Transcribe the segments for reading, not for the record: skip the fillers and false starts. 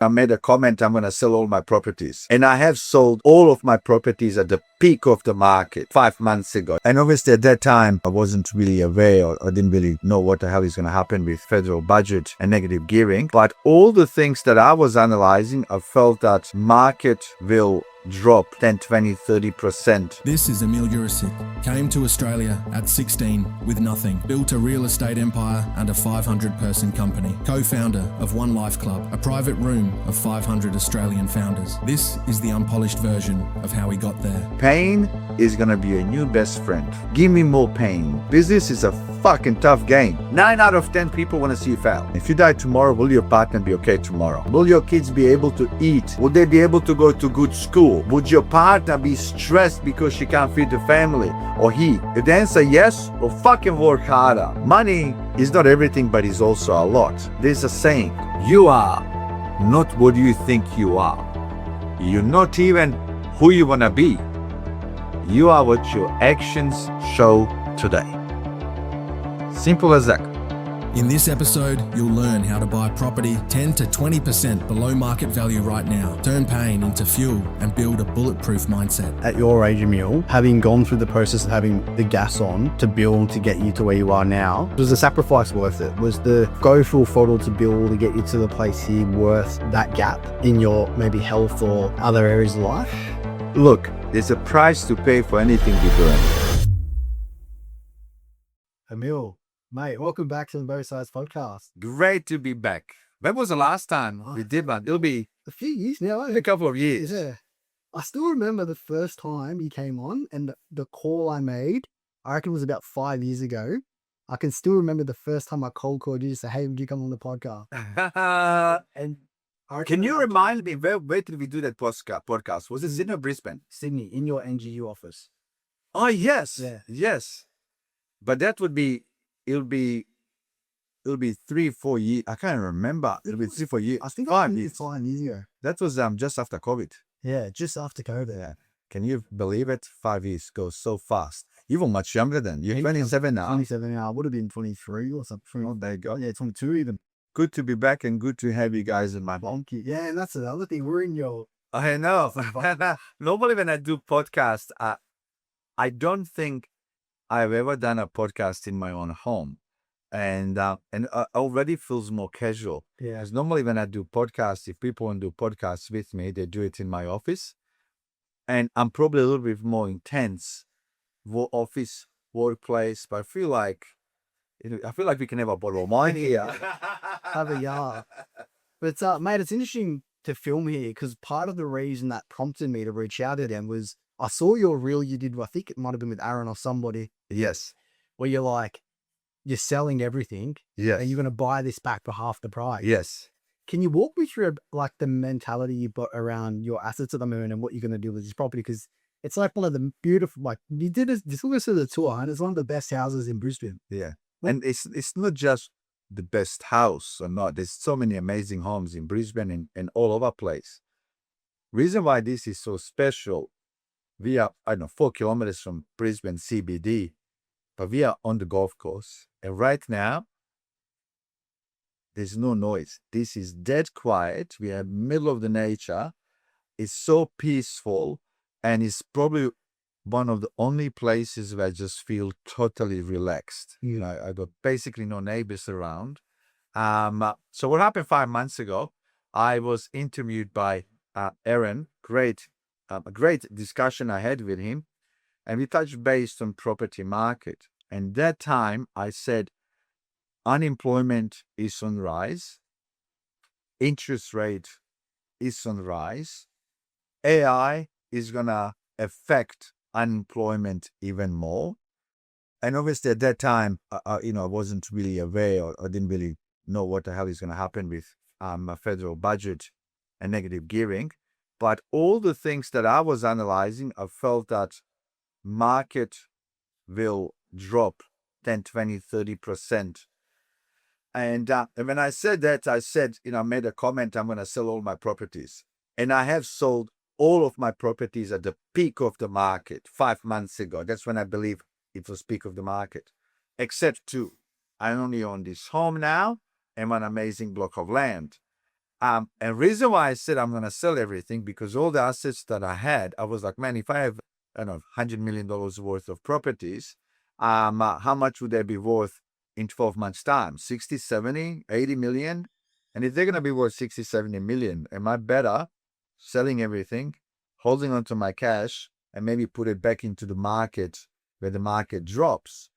I made a comment, I'm going to sell all my properties. And I have sold all of my properties at the peak of the market 5 months ago. And obviously at that time, I wasn't really aware or I didn't really know what the hell is going to happen with federal budget and negative gearing. But all the things that I was analyzing, I felt that market will drop 10, 20, 30%. This is Emil Juresic. Came to Australia at 16 with nothing. Built a real estate empire and a 500-person company. Co-founder of One Life Club, a private room of 500 Australian founders. This is the unpolished version of how he got there. Pain is gonna be a new best friend. Give me more pain. Business is a fucking tough game. 9 out of 10 people want to see you fail. If you die tomorrow, will your partner be okay tomorrow? Will your kids be able to eat? Will they be able to go to good school? Would your partner be stressed because she can't feed the family? Or he? If the answer yes, well fucking work harder. Money is not everything, but it's also a lot. There's a saying, you are not what you think you are. You're not even who you wanna be. You are what your actions show today. Simple as that. In this episode, you'll learn how to buy property 10 to 20% below market value right now, turn pain into fuel, and build a bulletproof mindset. At your age, Emil, having gone through the process of having the gas on to build to get you to where you are now, was the sacrifice worth it? Was the go full throttle to build to get you to the place here worth that gap in your maybe health or other areas of life? Look, there's a price to pay for anything we do. Emil, mate, welcome back to the Both Sides podcast. Great to be back. When was the last time we did one? It'll be A few years now, a couple of years. Yeah. I still remember the first time you came on and the call I made, I reckon it was about 5 years ago. I can still remember the first time I cold called you to say, hey, would you come on the podcast? And Can you remind me, where did we do that podcast? Was it Sydney or Brisbane? Sydney, in your NGU office. Oh, yes. Yeah. Yes. But that would be, it'll be 3, 4 years. I can't remember. It'll be 3, 4 years. I think 5 it years. was 5 years ago. That was just after COVID. Yeah, just after COVID. Yeah. Can you believe it? 5 years goes so fast. Even much younger than you. 27 now. 27 now. I would have been 23 or something. Oh, there you go. Yeah, 22 even. Good to be back and good to have you guys in my home. Bonky. Yeah, and that's another thing. We're in your... I know. Normally when I do podcasts, I don't think I've ever done a podcast in my own home. And already feels more casual. Yeah. As normally when I do podcasts, if people want to do podcasts with me, they do it in my office. And I'm probably a little bit more intense, office, workplace, but I feel like we can have a bottle of wine here. Have a yard. But mate, it's interesting to film here because part of the reason that prompted me to reach out to them was I saw your reel you did, I think it might have been with Aaron or somebody, Yes. where you're like, you're selling everything Yes. and you're going to buy this back for half the price. Yes. Can you walk me through like the mentality you've got around your assets at the moment and what you're going to do with this property? Because it's like one of the beautiful, like you took us to the tour and it's one of the best houses in Brisbane. Yeah. And it's not just the best house or not. There's so many amazing homes in Brisbane and all over place. Reason why this is so special, we are, 4 kilometers from Brisbane CBD, but we are on the golf course. And right now, there's no noise. This is dead quiet. We are middle of the nature. It's so peaceful. And it's probably one of the only places where I just feel totally relaxed. I got basically no neighbors around. So what happened 5 months ago, I was interviewed by Aaron. A great discussion I had with him. And we touched base on property market. And that time I said, unemployment is on rise. Interest rate is on rise. AI is going to affect unemployment even more. And obviously at that time, I wasn't really aware or I didn't really know what the hell is going to happen with a federal budget and negative gearing. But all the things that I was analyzing, I felt that market will drop 10, 20, 30%. And when I said that, I said, I made a comment, I'm going to sell all my properties. And I have sold all of my properties at the peak of the market 5 months ago. That's when I believe it was peak of the market. Except 2. I only own this home now and one amazing block of land. And reason why I said I'm going to sell everything, because all the assets that I had, I was like, man, if I have, I don't know, $100 million worth of properties, how much would they be worth in 12 months time? 60, 70, 80 million? And if they're going to be worth 60, 70 million, am I better selling everything, holding onto my cash, and maybe put it back into the market where the market drops?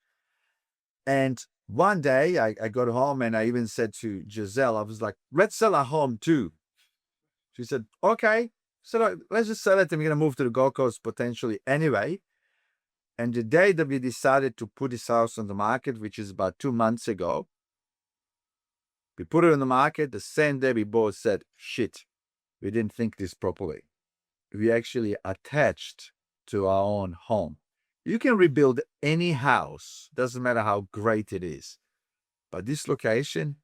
And one day I got home and I even said to Giselle, I was like, let's sell our home too. She said, okay. So let's just sell it and we're going to move to the Gold Coast potentially anyway. And the day that we decided to put this house on the market, which is about 2 months ago, we put it on the market. The same day we both said, shit, we didn't think this properly. We actually attached to our own home. You can rebuild any house, doesn't matter how great it is. But this location,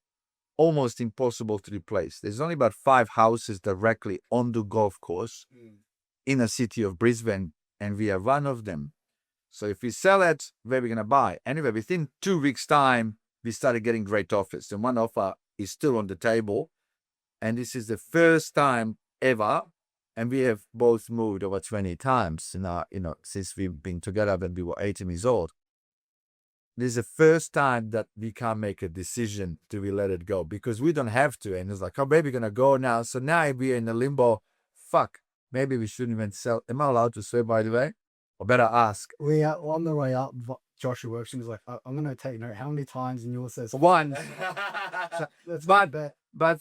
almost impossible to replace. There's only about 5 houses directly on the golf course in the city of Brisbane, and we are one of them. So if we sell it, where are we going to buy? Anyway, within 2 weeks' time, we started getting great offers. And one offer is still on the table. And this is the first time ever. And we have both moved over 20 times in our, since we've been together when we were 18 years old. This is the first time that we can't make a decision to we let it go, because we don't have to. And it's like, oh, maybe we're going to go now. So now we're in the limbo. Fuck, maybe we shouldn't even sell. Am I allowed to swear, by the way? Or better ask. We are on the way up. Joshua works and he's like, I'm going to take note. How many times? And yours says One. that's But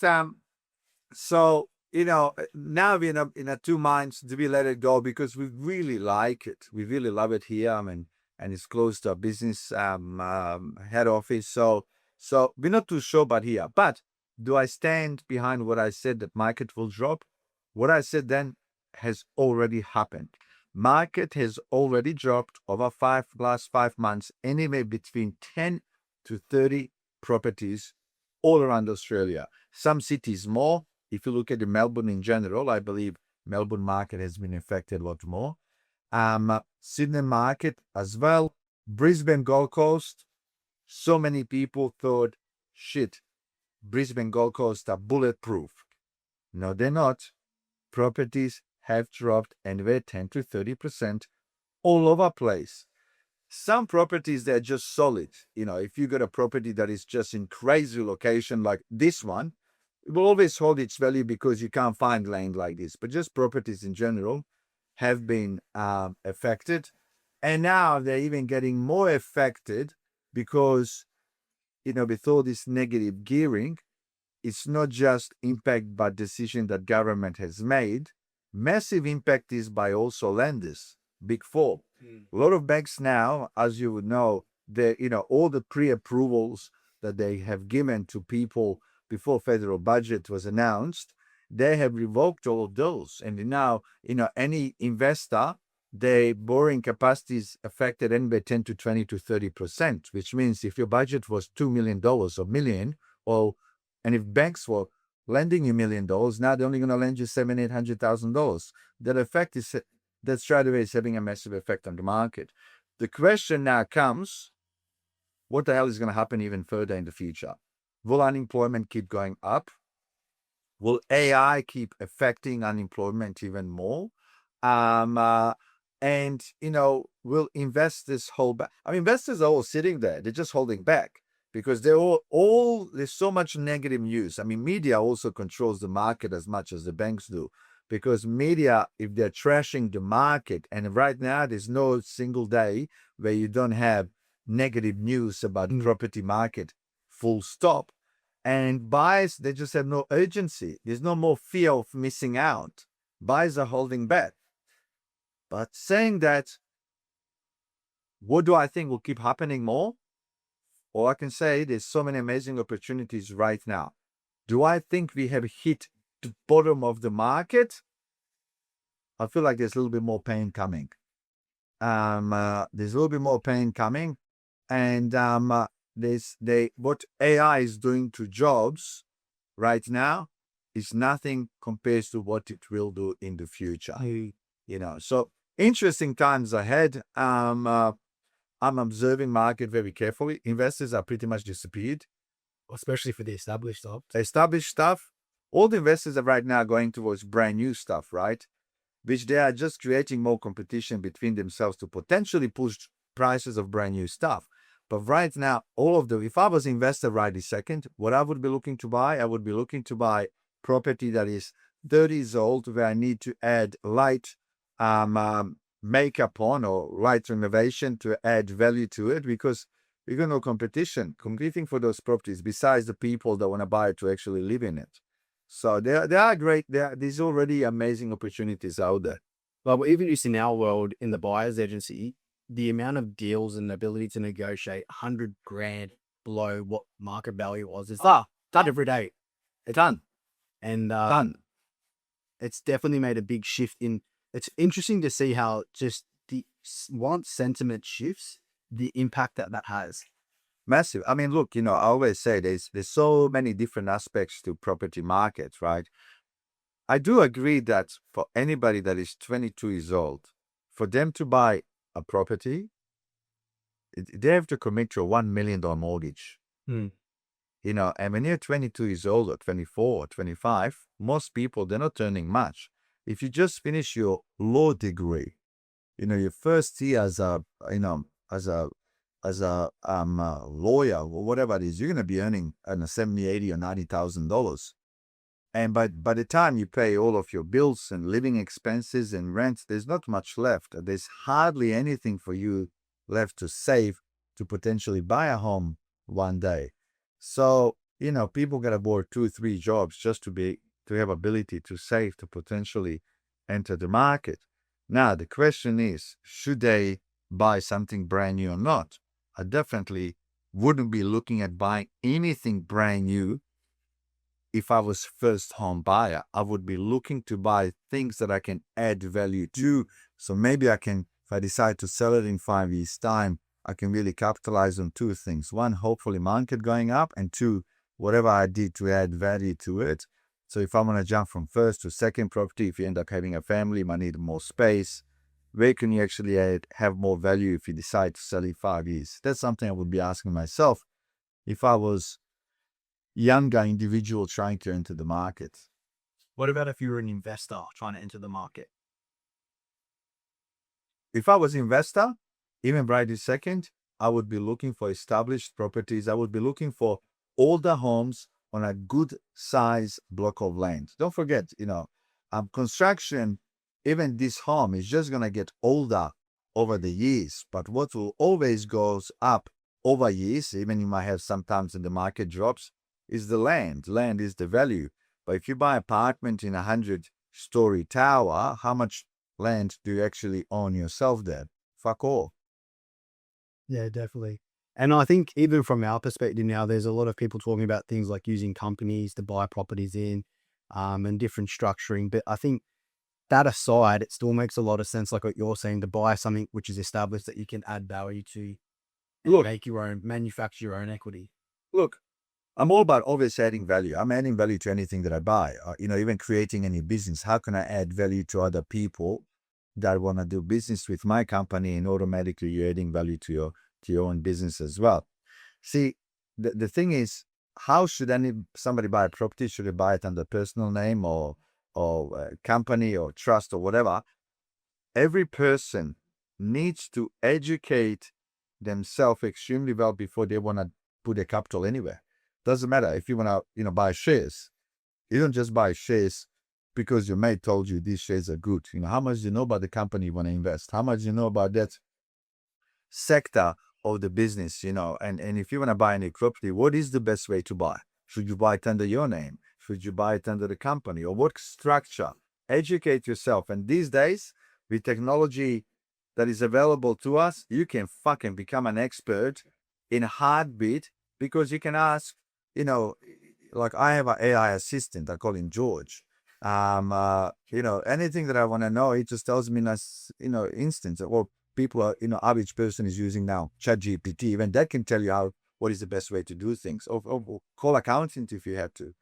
so, now we're in a 2 minds. Do we let it go? Because we really like it. We really love it here. And it's close to our business head office. So we're not too sure about here. But do I stand behind what I said that market will drop? What I said then has already happened. Market has already dropped over last 5 months, anywhere between 10 to 30 properties all around Australia. Some cities more. If you look at the Melbourne in general, I believe Melbourne market has been affected a lot more. Sydney market as well. Brisbane Gold Coast. So many people thought, shit, Brisbane Gold Coast are bulletproof. No, they're not. Properties have dropped anywhere 10 to 30% all over place. Some properties, they're just solid. If you got a property that is just in crazy location like this one, it will always hold its value because you can't find land like this. But just properties in general have been affected. And now they're even getting more affected because, with all this negative gearing, it's not just impact by decision that government has made. Massive impact is by also lenders, Big Four. A lot of banks now, as you would know, all the pre-approvals that they have given to people before federal budget was announced, they have revoked all of those. And now, any investor, their borrowing capacity is affected anywhere 10 to 20 to 30%, which means if your budget was $2 million or million, and if banks were lending you $1 million, now they're only going to lend you $700,000-$800,000. That effect that straight away is having a massive effect on the market. The question now comes, what the hell is going to happen even further in the future? Will unemployment keep going up? Will AI keep affecting unemployment even more? And will investors hold back? Investors are all sitting there. They're just holding back because they're there's so much negative news. Media also controls the market as much as the banks do, because media, if they're trashing the market, and right now there's no single day where you don't have negative news about the property market, full stop. And buyers, they just have no urgency. There's no more fear of missing out. Buyers are holding back. But saying that, what do I think will keep happening more? Or I can say there's so many amazing opportunities right now. Do I think we have hit the bottom of the market? I feel like there's a little bit more pain coming. There's a little bit more pain coming. And what AI is doing to jobs right now is nothing compared to what it will do in the future. So interesting times ahead. I'm observing market very carefully. Investors are pretty much disappeared. especially for the established stuff. Established stuff, All the investors are right now going towards brand new stuff, right? Which they are just creating more competition between themselves to potentially push prices of brand new stuff. But right now, if I was an investor right this second, what I would be looking to buy, I would be looking to buy property that is 30 years old, where I need to add light makeup on or light renovation to add value to it, because we're going to competition, competing for those properties besides the people that want to buy it to actually live in it. So they are great. There's already amazing opportunities out there. But even just in our world, in the buyer's agency, the amount of deals and ability to negotiate 100 grand below what market value was is done every day. It's done. And Done. it's definitely made a big shift in. It's interesting to see how just once sentiment shifts, the impact that has. Massive. I mean, look, I always say there's so many different aspects to property markets, right? I do agree that for anybody that is 22 years old, for them to buy a property, they have to commit to a $1 million mortgage. And when you're 22 years old or 24 or 25, most people, they're not earning much. If you just finish your law degree, your first year as a lawyer or whatever it is, you're going to be earning $70,000, $80,000 or $90,000. And by the time you pay all of your bills and living expenses and rent, there's not much left. There's hardly anything for you left to save to potentially buy a home one day. So, people got to work 2-3 jobs just to have ability to save to potentially enter the market. Now, the question is, should they buy something brand new or not? I definitely wouldn't be looking at buying anything brand new. If I was first home buyer, I would be looking to buy things that I can add value to. So maybe if I decide to sell it in 5 years' time, I can really capitalize on 2 things. 1, hopefully market going up, and 2, whatever I did to add value to it. So if I want to jump from first to second property, if you end up having a family, might need more space, where can you actually have more value if you decide to sell in 5 years? That's something I would be asking myself if I was younger individual trying to enter the market. What about if you were an investor trying to enter the market? If I was an investor, even right this second, I would be looking for established properties. I would be looking for older homes on a good size block of land. Don't forget, construction, even this home is just going to get older over the years. But what will always goes up over years, even you might have sometimes in the market drops, is the land. Land is the value. But if you buy an apartment in a 100-story tower, how much land do you actually own yourself there? Fuck all. Yeah, definitely. And I think even from our perspective now, there's a lot of people talking about things like using companies to buy properties in and different structuring. But I think that aside, it still makes a lot of sense, like what you're saying, to buy something which is established that you can add value to, make your own, manufacture your own equity. Look, I'm all about always adding value. I'm adding value to anything that I buy. Even creating any business. How can I add value to other people that want to do business with my company, and automatically you're adding value to your own business as well? See, the thing is, how should somebody buy a property? Should they buy it under personal name or company or trust or whatever? Every person needs to educate themselves extremely well before they want to put their capital anywhere. Doesn't matter if you want to, buy shares. You don't just buy shares because your mate told you these shares are good. How much do you know about the company you want to invest? How much do you know about that sector of the business, and if you want to buy any property, what is the best way to buy? Should you buy it under your name? Should you buy it under the company? Or what structure? Educate yourself. And these days, with technology that is available to us, you can fucking become an expert in a heartbeat, because you can ask, like I have an AI assistant, I call him George. Anything that I want to know, he just tells me in an instant. Or people are, average person is using now ChatGPT, even that can tell you what is the best way to do things. Or call accountant if you have to.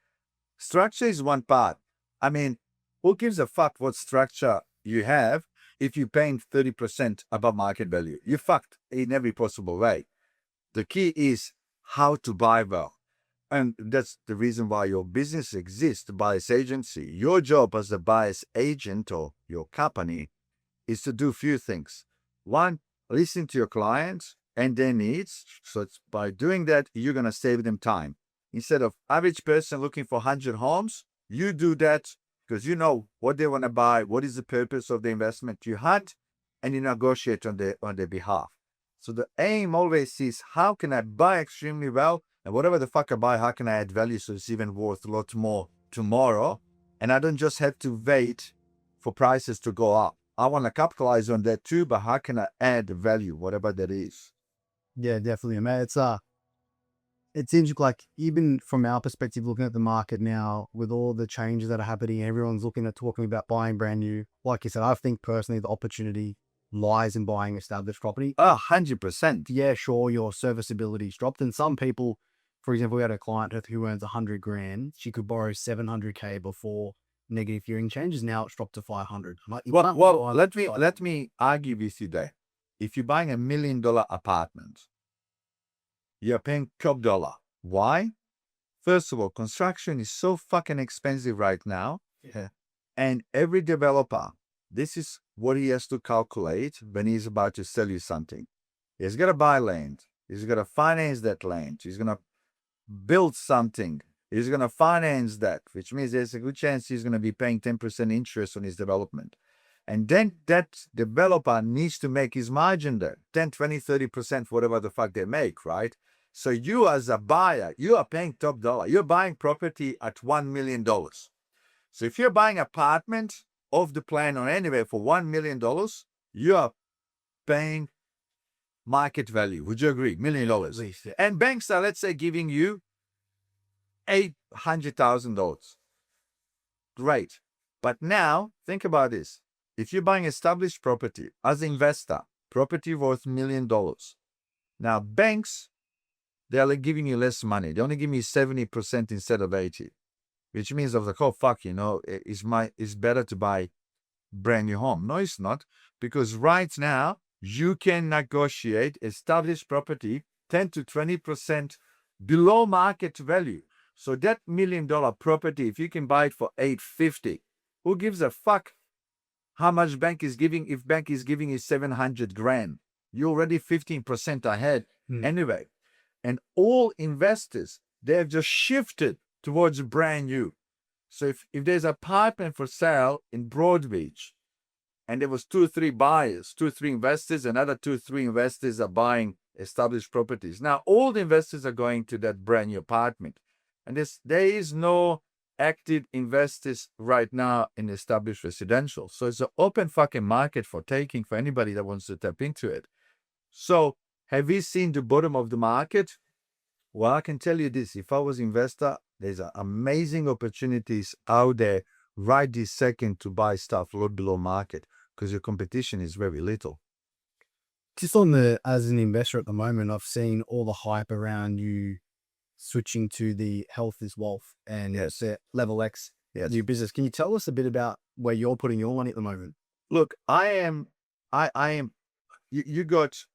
Structure is one part. I mean, who gives a fuck what structure you have if you're paying 30% above market value? You're fucked in every possible way. The key is how to buy well. And that's the reason why your business exists, buyer's agency. Your job as a buyer's agent or your company is to do few things. One, listen to your clients and their needs. So it's by doing that, you're going to save them time. Instead of average person looking for 100 homes, you do that because you know what they want to buy, what is the purpose of the investment you had, and you negotiate on their behalf. So the aim always is, how can I buy extremely well? And whatever the fuck I buy, how can I add value so it's even worth a lot more tomorrow? And I don't just have to wait for prices to go up. I want to capitalize on that too, but how can I add value, whatever that is? Yeah, definitely, mate. It seems like even from our perspective, looking at the market now, with all the changes that are happening, everyone's looking at talking about buying brand new. Like you said, I think personally the opportunity lies in buying established property. 100%. Yeah, sure, your serviceability's dropped. And some people, for example, we had a client who earns 100 grand. She could borrow 700K before negative gearing changes. Now it's dropped to 500. Well, let me argue with you there. If you're buying $1 million apartment, you're paying top dollar. Why? First of all, construction is so fucking expensive right now. Yeah. And every developer, this is what he has to calculate when he's about to sell you something. He's got to buy land. He's got to finance that land. He's going to build something. He's going to finance that, which means there's a good chance he's going to be paying 10% interest on his development. And then that developer needs to make his margin there, 10, 20, 30%, whatever the fuck they make, right? So you as a buyer, you are paying top dollar. You're buying property at $1 million. So if you're buying apartment off the plan or anywhere for $1 million, you are paying market value. Would you agree? $1 million. Least, yeah. And banks are, let's say, giving you $800,000. Great. But now, think about this. If you're buying established property as an investor, property worth $1 million. Now, banks, they're like giving you less money. They only give me 70% instead of 80%, which means of the whole fuck, it's better to buy brand new home. No, it's not, because right now you can negotiate established property 10 to 20% below market value. So that $1 million property, if you can buy it for $850, who gives a fuck how much bank is giving? If bank is giving you 700 grand, you're already 15% ahead anyway. And all investors, they have just shifted towards brand new. So if there's an apartment for sale in Broadbeach, and there was 2 or 3 buyers, 2 or 3 investors, another 2 or 3 investors are buying established properties. Now all the investors are going to that brand new apartment. And there is no active investors right now in established residential. So it's an open fucking market for taking for anybody that wants to tap into it. So have we seen the bottom of the market? Well, I can tell you this. If I was investor, there's amazing opportunities out there right this second to buy stuff a lot below market because your competition is very little. Just as an investor at the moment, I've seen all the hype around you switching to the health is wealth and Yes. level X new business. Can you tell us a bit about where you're putting your money at the moment? Look, I am, you got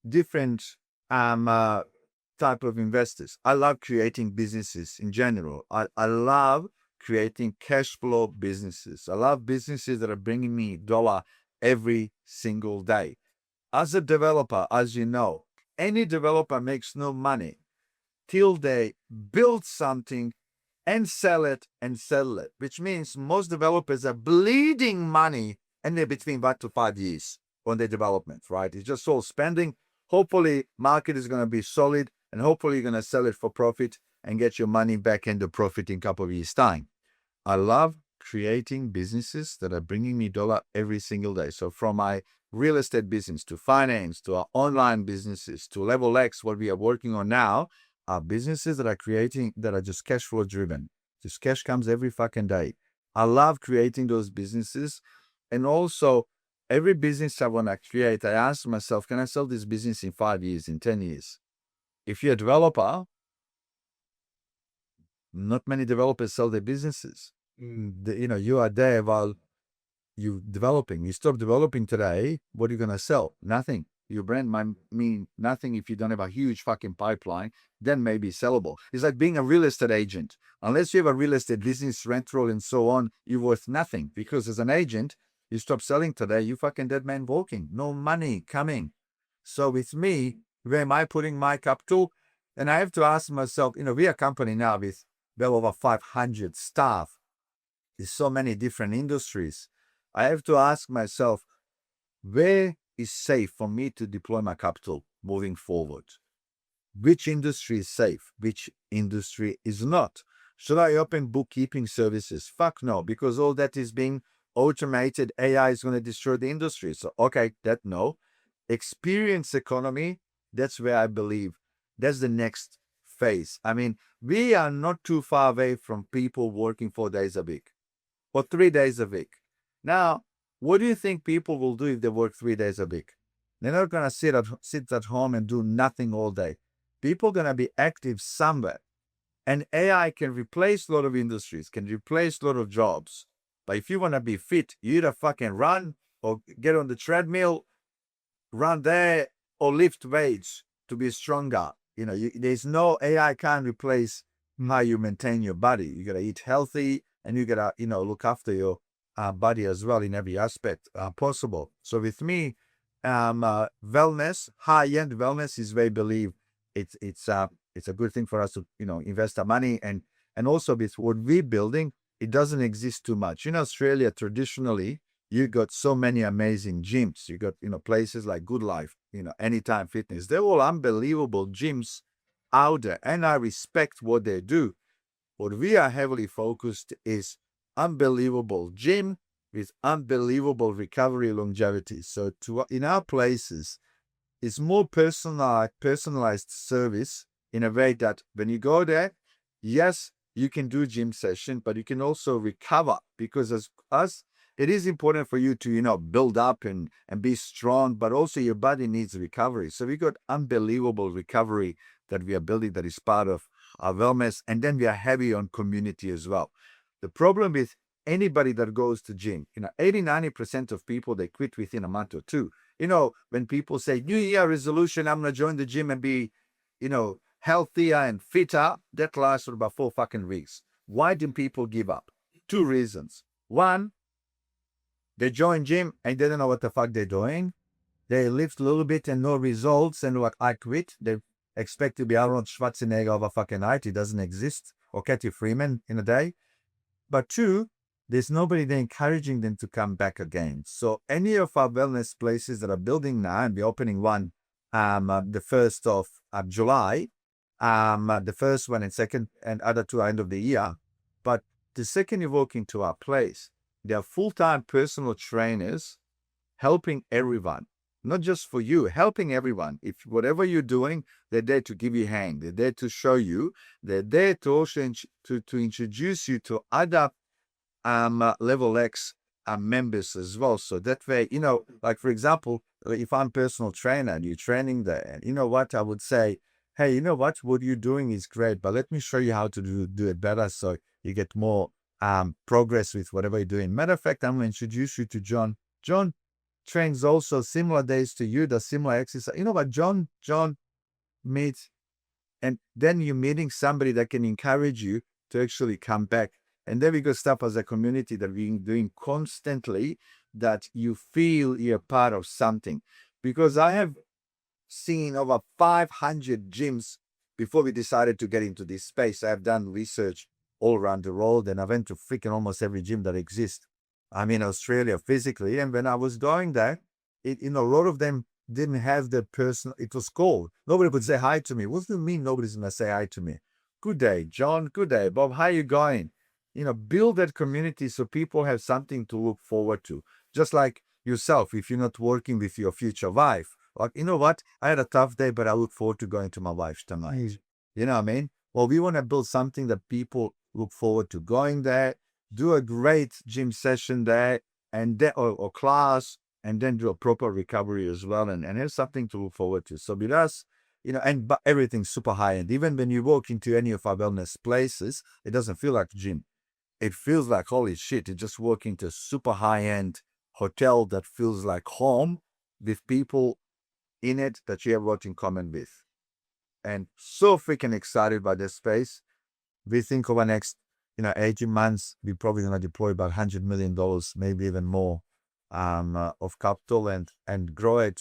different type of investors. I love creating businesses in general. I love creating cash flow businesses. I love businesses that are bringing me dollar every single day. As a developer, as you know, any developer makes no money till they build something and sell it and sell it, which means most developers are bleeding money and they're between 1 to 5 years on their development, right? It's just all spending. Hopefully market is going to be solid and hopefully you're going to sell it for profit and get your money back into profit in a couple of years' time. I love creating businesses that are bringing me dollar every single day. So from my real estate business to finance, to our online businesses, to Level X, what we are working on now, are businesses that are just cash flow driven. Just cash comes every fucking day. I love creating those businesses. And also every business I want to create, I ask myself, can I sell this business in 5 years, in 10 years? If you're a developer, not many developers sell their businesses. You are there while you're developing. You stop developing today, what are you going to sell? Nothing. Your brand might mean nothing if you don't have a huge fucking pipeline, then maybe sellable. It's like being a real estate agent. Unless you have a real estate business, rental, and so on, you're worth nothing. Because as an agent, you stop selling today, you fucking dead man walking. No money coming. So with me, where am I putting my capital? And I have to ask myself, we are a company now with well over 500 staff. There's so many different industries. I have to ask myself, where is safe for me to deploy my capital moving forward? Which industry is safe? Which industry is not? Should I open bookkeeping services? Fuck no, because all that is being automated. AI is going to destroy the industry. So, okay, that no. Experience economy, that's where I believe that's the next phase. I mean, we are not too far away from people working 4 days a week or 3 days a week. Now, what do you think people will do if they work 3 days a week? They're not going to sit at home and do nothing all day. People are going to be active somewhere. And AI can replace a lot of industries, can replace a lot of jobs. But if you want to be fit, you either fucking run or get on the treadmill, run there, or lift weights to be stronger. There's no AI can't replace how you maintain your body. You got to eat healthy and you got to, look after your body as well in every aspect possible. So with me, wellness, high-end wellness is where I believe it's a good thing for us to, invest our money. And also with what we're building, it doesn't exist too much. In Australia, traditionally, you got so many amazing gyms. You got, places like Good Life, Anytime Fitness. They're all unbelievable gyms out there. And I respect what they do. What we are heavily focused is unbelievable gym with unbelievable recovery longevity. So in our places, it's more personalized service in a way that when you go there, yes, you can do gym session, but you can also recover, because as us, it is important for you to, build up and be strong, but also your body needs recovery. So we got unbelievable recovery that we are building that is part of our wellness. And then we are heavy on community as well. The problem with anybody that goes to gym, 80-90% of people, they quit within a month or two. When people say New Year resolution, I'm going to join the gym and be, healthier and fitter, that lasts for about 4 fucking weeks. Why do people give up? 2 reasons. One, they join gym and they don't know what the fuck they're doing. They lift a little bit and no results, and like, I quit. They expect to be Arnold Schwarzenegger over fucking night. It doesn't exist. Or Kathy Freeman in a day. But 2, there's nobody there encouraging them to come back again. So any of our wellness places that are building now, and we're opening one the 1st of July, the first one and second, and other 2 are end of the year. But the second you walk into our place, there are full-time personal trainers helping everyone. Not just for you, helping everyone. If whatever you're doing, they're there to give you a hand. They're there to show you. They're there to also to introduce you to other level X members as well. So that way, like for example, if I'm personal trainer and you're training there, and you know what, I would say, hey, you know what you're doing is great, but let me show you how to do it better so you get more progress with whatever you're doing. Matter of fact, I'm going to introduce you to John. John trains also similar days to you, does similar exercise. You know what, John meets, and then you're meeting somebody that can encourage you to actually come back. And then we got stuff as a community that we're doing constantly, that you feel you're part of something. Because I have seen over 500 gyms before we decided to get into this space. I've done research all around the world, and I went to freaking almost every gym that exists. I'm in Australia physically, and when I was going there, a lot of them didn't have their personal, it was cold. Nobody would say hi to me. What do you mean nobody's going to say hi to me? Good day, John. Good day, Bob. How you going? Build that community so people have something to look forward to. Just like yourself, if you're not working with your future wife, like, you know what? I had a tough day, but I look forward to going to my wife's tonight. You know what I mean? Well, we want to build something that people look forward to going there, do a great gym session there, and then, or class, and then do a proper recovery as well, and have something to look forward to. So with us, but everything's super high end. Even when you walk into any of our wellness places, it doesn't feel like a gym. It feels like, holy shit, you just walk into a super high end hotel that feels like home, with people in it that you have a lot in common with. And so freaking excited by this space. We think over the next, 18 months, we're probably going to deploy about $100 million, maybe even more, of capital and grow it.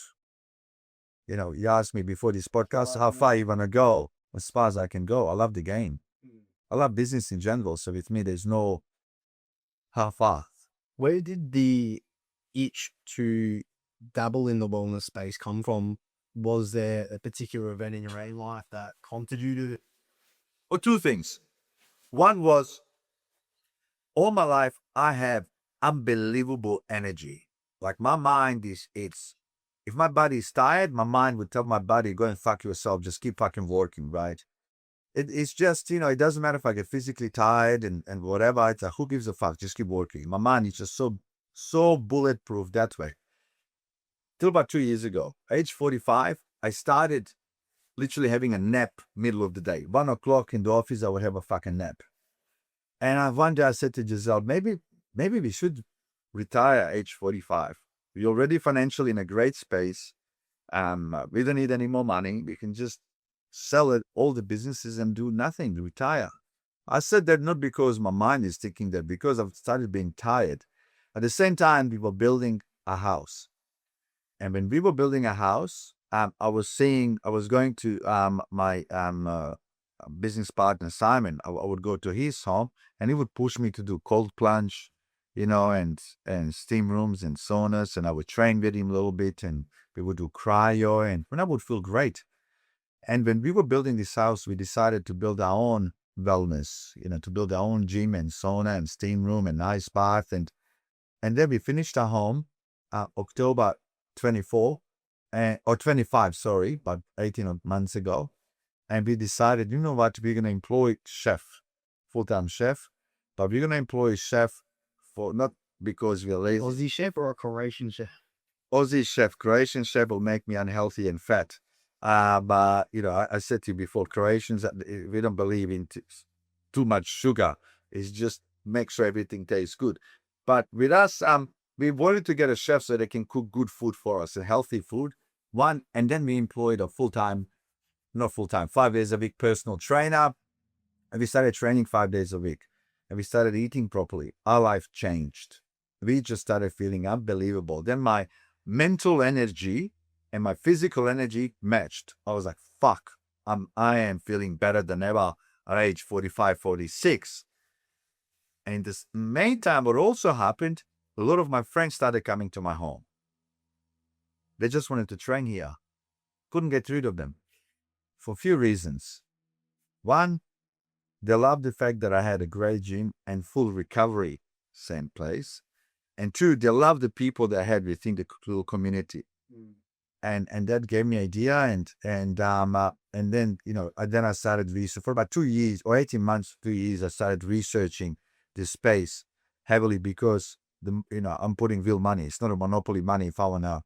You asked me before this podcast, how far you want to go? As far as I can go. I love the game. I love business in general. So with me, there's no how far. Where did the itch to dabble in the wellness space come from? Was there a particular event in your own life that prompted you to? Or two things. One was, all my life, I have unbelievable energy. Like my mind if my body is tired, my mind would tell my body, go and fuck yourself, just keep fucking working, right? It's just, it doesn't matter if I get physically tired and whatever. It's like, who gives a fuck? Just keep working. My mind is just so bulletproof that way. Till about 2 years ago, age 45, I started literally having a nap middle of the day. 1 o'clock in the office, I would have a fucking nap. And one day I said to Giselle, maybe we should retire age 45. We're already financially in a great space. We don't need any more money. We can just sell it, all the businesses, and do nothing, retire. I said that not because my mind is thinking that, because I've started being tired. At the same time, we were building a house. And when we were building a house, I was going to my business partner, Simon. I would go to his home and he would push me to do cold plunge, and steam rooms and saunas. And I would train with him a little bit and we would do cryo and I would feel great. And when we were building this house, we decided to build our own wellness, to build our own gym and sauna and steam room and ice bath. And then we finished our home October 24, or 25, sorry, about 18 months ago. And we decided, you know what, we're going to employ full-time chef, but we're going to employ a chef for not because we're lazy. Aussie chef or a Croatian chef? Aussie chef, Croatian chef will make me unhealthy and fat. But, I said to you before, Croatians, we don't believe in too much sugar. It's just make sure everything tastes good. But with us, we wanted to get a chef so they can cook good food for us, and healthy food. And then we employed a 5 days a week personal trainer. And we started training 5 days a week. And we started eating properly. Our life changed. We just started feeling unbelievable. Then my mental energy and my physical energy matched. I was like, fuck, I am feeling better than ever at age 45, 46. And this main time, what also happened, a lot of my friends started coming to my home. They just wanted to train here. Couldn't get rid of them for a few reasons. One, they loved the fact that I had a great gym and full recovery, same place. And two, they loved the people that I had within the little community. And that gave me idea. And then, then I started research for about 2 years or 18 months, 2 years. I started researching this space heavily because I'm putting real money. It's not a monopoly money. If I want to,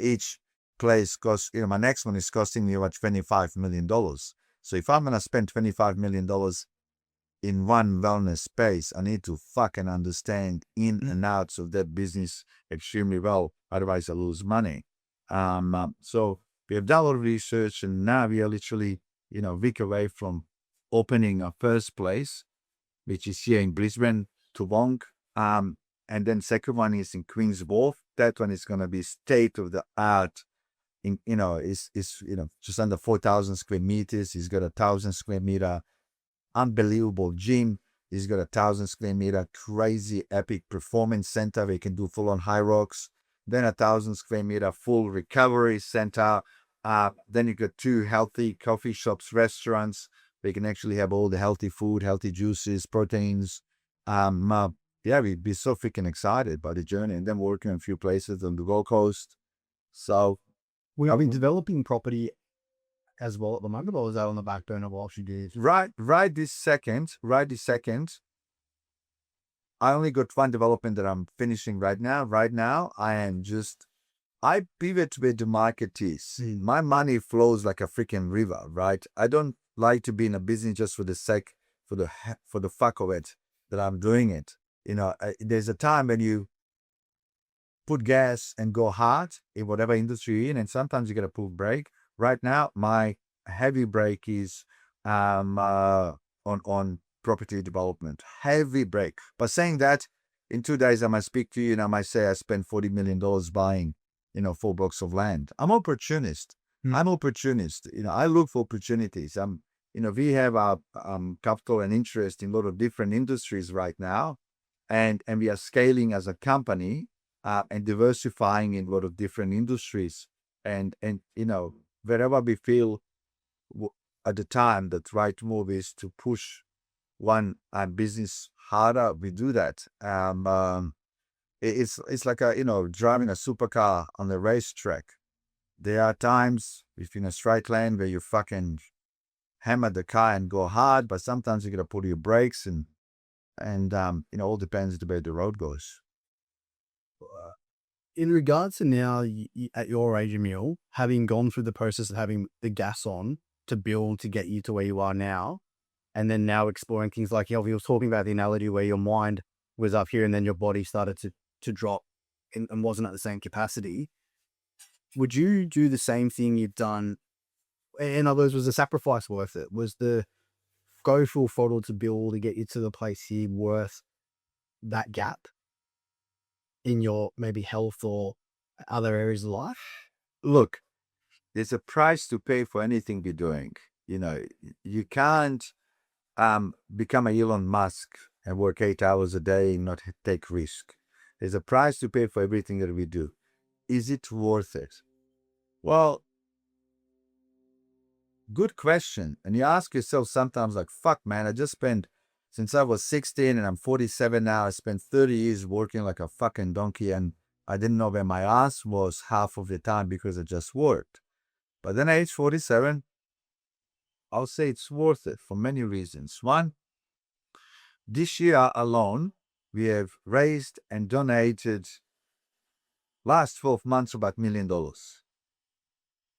each place costs, my next one is costing me about $25 million. So if I'm going to spend $25 million in one wellness space, I need to fucking understand in and outs of that business extremely well. Otherwise I lose money. So we have done a lot of research and now we are literally, a week away from opening our first place, which is here in Brisbane, Toowong. And then second one is in Queen's Wharf. That one is going to be state of the art. Is just under 4,000 square meters. He's got 1,000 square meter, unbelievable gym. He's got 1,000 square meter, crazy epic performance center where you can do full on high rocks. Then 1,000 square meter full recovery center. Then you got 2 healthy coffee shops, restaurants where you can actually have all the healthy food, healthy juices, proteins. We'd be so freaking excited by the journey, and then working in a few places on the Gold Coast. So I've been developing property as well at the moment, or was that on the back burner while she did? Right this second, I only got one development that I'm finishing right now. Right now, I pivot where the market is. My money flows like a freaking river, right? I don't like to be in a business just for the sake, for the fuck of it, that I'm doing it. There's a time when put gas and go hard in whatever industry you're in, and sometimes you got to pull brake. Right now, my heavy brake is on property development, heavy brake. But saying that, in 2 days I might speak to you and I might say I spent $40 million buying, 4 blocks of land. I'm opportunist. I'm opportunist. I look for opportunities. We have our capital and interest in a lot of different industries right now, and we are scaling as a company and diversifying in a lot of different industries. And wherever we feel at the time that right move is to push one business harder, we do that. It's like driving a supercar on the racetrack. There are times within a straight lane where you fucking hammer the car and go hard, but sometimes you gotta put your brakes and all depends the way the road goes. In regards to now, at your age, Emil, having gone through the process of having the gas on to build to get you to where you are now, and then now exploring things like, we were talking about the analogy where your mind was up here and then your body started to drop and wasn't at the same capacity. Would you do the same thing you've done? In other words, was the sacrifice worth it? Was the go full throttle to build to get you to the place here worth that gap in your maybe health or other areas of life? Look, there's a price to pay for anything you're doing. You can't become a Elon Musk and work 8 hours a day and not take risk. There's a price to pay for everything that we do. Is it worth it? Well, good question. And you ask yourself sometimes like, fuck man, I just spent, since I was 16 and I'm 47 now, I spent 30 years working like a fucking donkey and I didn't know where my ass was half of the time because I just worked. But then at age 47, I'll say it's worth it for many reasons. One, this year alone, we have raised and donated last 12 months about $1 million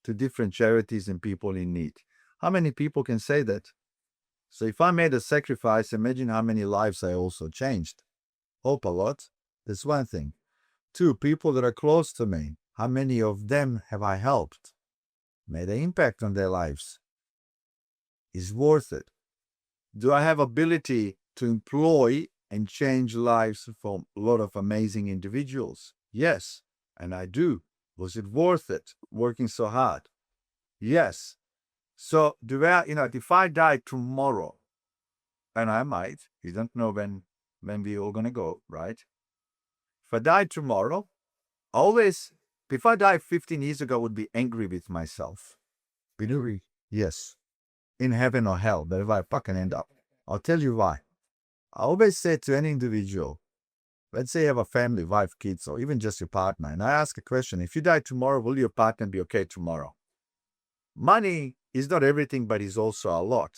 to different charities and people in need. How many people can say that? So if I made a sacrifice, imagine how many lives I also changed. Hope a lot. That's one thing. Two, people that are close to me. How many of them have I helped? Made an impact on their lives. Is worth it. Do I have ability to employ and change lives for a lot of amazing individuals? Yes, and I do. Was it worth it, working so hard? Yes. So if I die tomorrow, and I might, you don't know when we're all gonna go, right? If I die tomorrow, if I died 15 years ago, I would be angry with myself. Really? Yes. In heaven or hell, but if I fucking end up. I'll tell you why. I always say to any individual, let's say you have a family, wife, kids, or even just your partner, and I ask a question, if you die tomorrow, will your partner be okay tomorrow? Money is not everything, but is also a lot.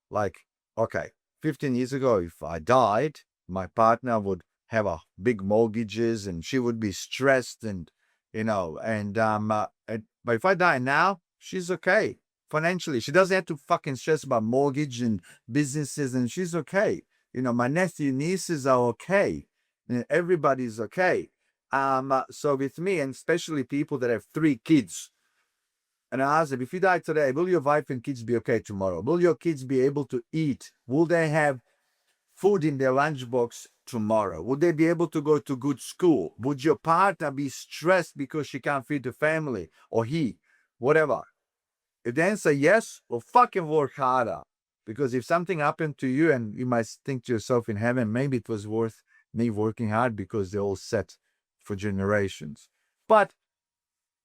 Like, okay, 15 years ago, if I died, my partner would have a big mortgages and she would be stressed but if I die now, she's okay. Financially, she doesn't have to fucking stress about mortgage and businesses, and she's okay. My nephew, nieces are okay. And everybody's okay. So with me, and especially people that have 3 kids, and I ask them, if you die today, will your wife and kids be okay tomorrow? Will your kids be able to eat? Will they have food in their lunchbox tomorrow? Would they be able to go to good school? Would your partner be stressed because she can't feed the family, or he, whatever? If the answer yes, well, fucking work harder. Because if something happened to you and you might think to yourself in heaven, maybe it was worth me working hard because they're all set for generations. But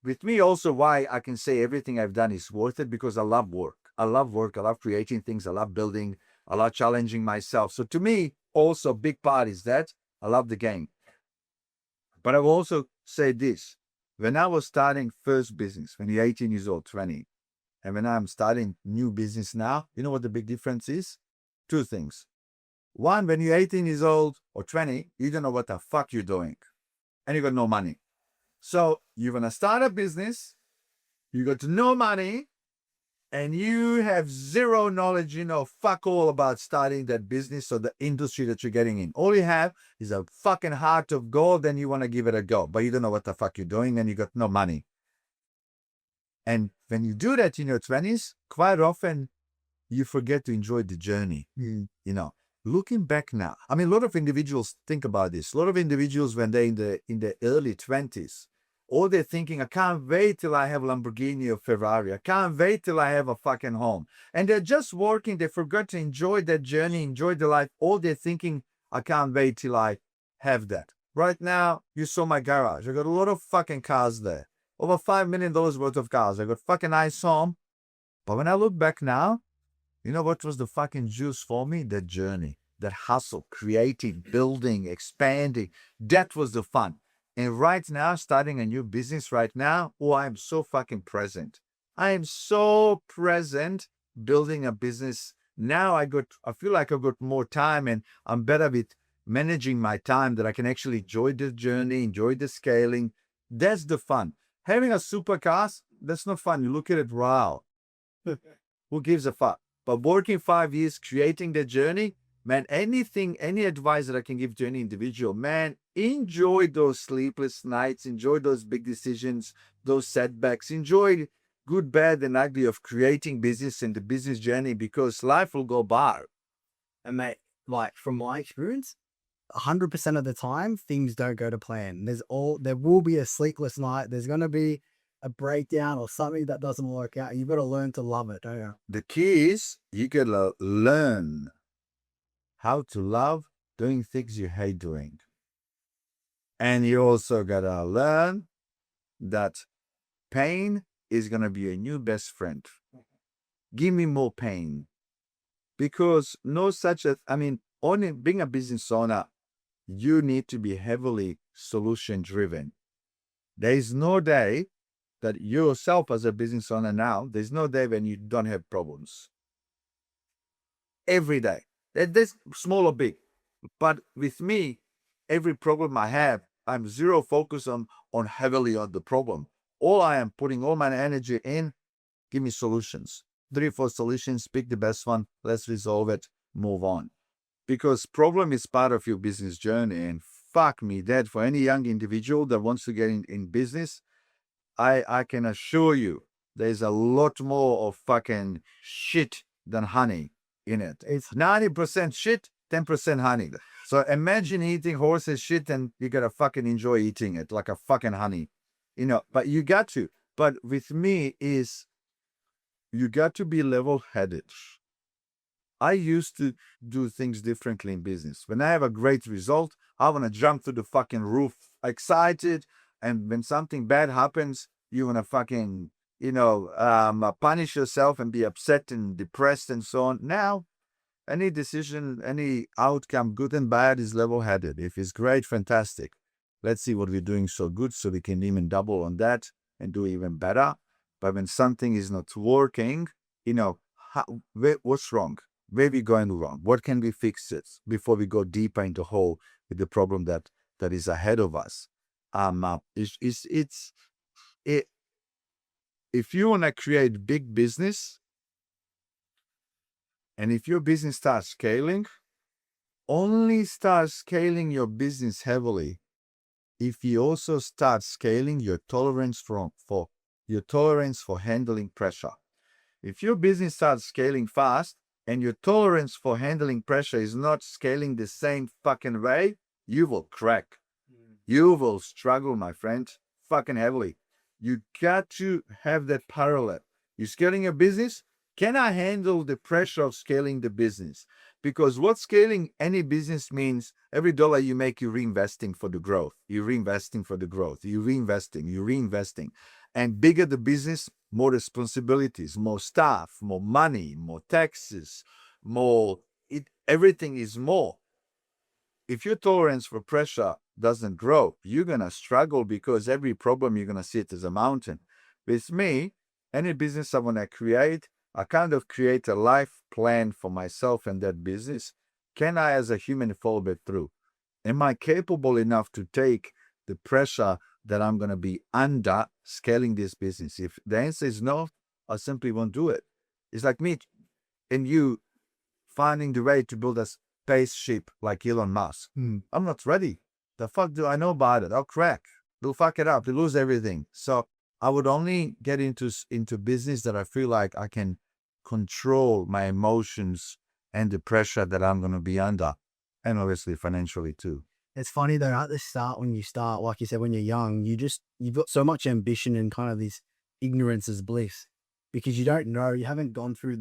with me also, why I can say everything I've done is worth it, because I love work. I love work. I love creating things. I love building. I love challenging myself. So to me, also a big part is that I love the game. But I will also say this. When I was starting first business, when you're 18 years old, 20, and when I'm starting new business now, you know what the big difference is? 2 things. One, when you're 18 years old or 20, you don't know what the fuck you're doing. And you got no money. So you're going to start a business, you got no money, and you have zero knowledge, fuck all about starting that business or the industry that you're getting in. All you have is a fucking heart of gold and you want to give it a go, but you don't know what the fuck you're doing and you got no money. And when you do that in your 20s, quite often you forget to enjoy the journey. Looking back now, I mean, a lot of individuals think about this. A lot of individuals, when they're in the early 20s, all they're thinking, I can't wait till I have Lamborghini or Ferrari. I can't wait till I have a fucking home. And they're just working. They forgot to enjoy that journey, enjoy the life. All they're thinking, I can't wait till I have that. Right now, you saw my garage. I got a lot of fucking cars there. Over $5 million worth of cars. I got fucking nice home. But when I look back now, you know what was the fucking juice for me? That journey, that hustle, creating, building, expanding. That was the fun. And right now, starting a new business right now, I'm so fucking present. I am so present building a business. Now I feel like I've got more time and I'm better with managing my time, that I can actually enjoy the journey, enjoy the scaling. That's the fun. Having a supercar, that's not fun. You look at it, wow. Who gives a fuck? But working 5 years, creating the journey, man, any advice that I can give to any individual, man, enjoy those sleepless nights, enjoy those big decisions, those setbacks, enjoy good, bad, and ugly of creating business and the business journey, because life will go by. And mate, like from my experience, 100% of the time, things don't go to plan. There will be a sleepless night. There's going to be a breakdown or something that doesn't work out. You've got to learn to love it, don't you? The key is you got to learn how to love doing things you hate doing. And you also got to learn that pain is going to be a new best friend. Give me more pain. Because only being a business owner, you need to be heavily solution driven. There is no day that you yourself as a business owner now, there's no day when you don't have problems. Every day. That's small or big. But with me, every problem I have, I'm zero focus on heavily on the problem. All I am putting all my energy in, give me solutions. 3 or 4 solutions, pick the best one, let's resolve it, move on. Because problem is part of your business journey, and fuck me, that for any young individual that wants to get in business, I can assure you there's a lot more of fucking shit than honey in it. It's 90% shit, 10% honey. So imagine eating horse's shit and you gotta fucking enjoy eating it like a fucking honey. But you got to. But with me is you got to be level-headed. I used to do things differently in business. When I have a great result, I want to jump to the fucking roof, excited. And when something bad happens, you want to fucking, punish yourself and be upset and depressed and so on. Now, any decision, any outcome, good and bad, is level-headed. If it's great, fantastic. Let's see what we're doing so good so we can even double on that and do even better. But when something is not working, what's wrong? Where are we going wrong? What can we fix it before we go deeper into hole with the problem that is ahead of us? If you want to create big business, and if your business starts scaling, only start scaling your business heavily if you also start scaling your tolerance for handling pressure. If your business starts scaling fast and your tolerance for handling pressure is not scaling the same fucking way, you will crack. You will struggle, my friend, fucking heavily. You got to have that parallel. You're scaling your business. Can I handle the pressure of scaling the business? Because what scaling any business means, every dollar you make, you're reinvesting for the growth. You're reinvesting for the growth. You're reinvesting. And bigger the business, more responsibilities, more staff, more money, more taxes, everything is more. If your tolerance for pressure doesn't grow, you're going to struggle because every problem you're going to see it as a mountain. With me, any business I want to create, I kind of create a life plan for myself and that business. Can I, as a human, follow it through? Am I capable enough to take the pressure that I'm going to be under scaling this business? If the answer is no, I simply won't do it. It's like me and you finding the way to build a spaceship like Elon Musk. I'm not ready. The fuck do I know about it? I'll crack. They'll fuck it up. They'll lose everything. So I would only get into business that I feel like I can control my emotions and the pressure that I'm going to be under, and obviously financially too. It's funny though, at the start, when you start, like you said, when you're young, you've got so much ambition and kind of this ignorance is bliss, because you don't know, you haven't gone through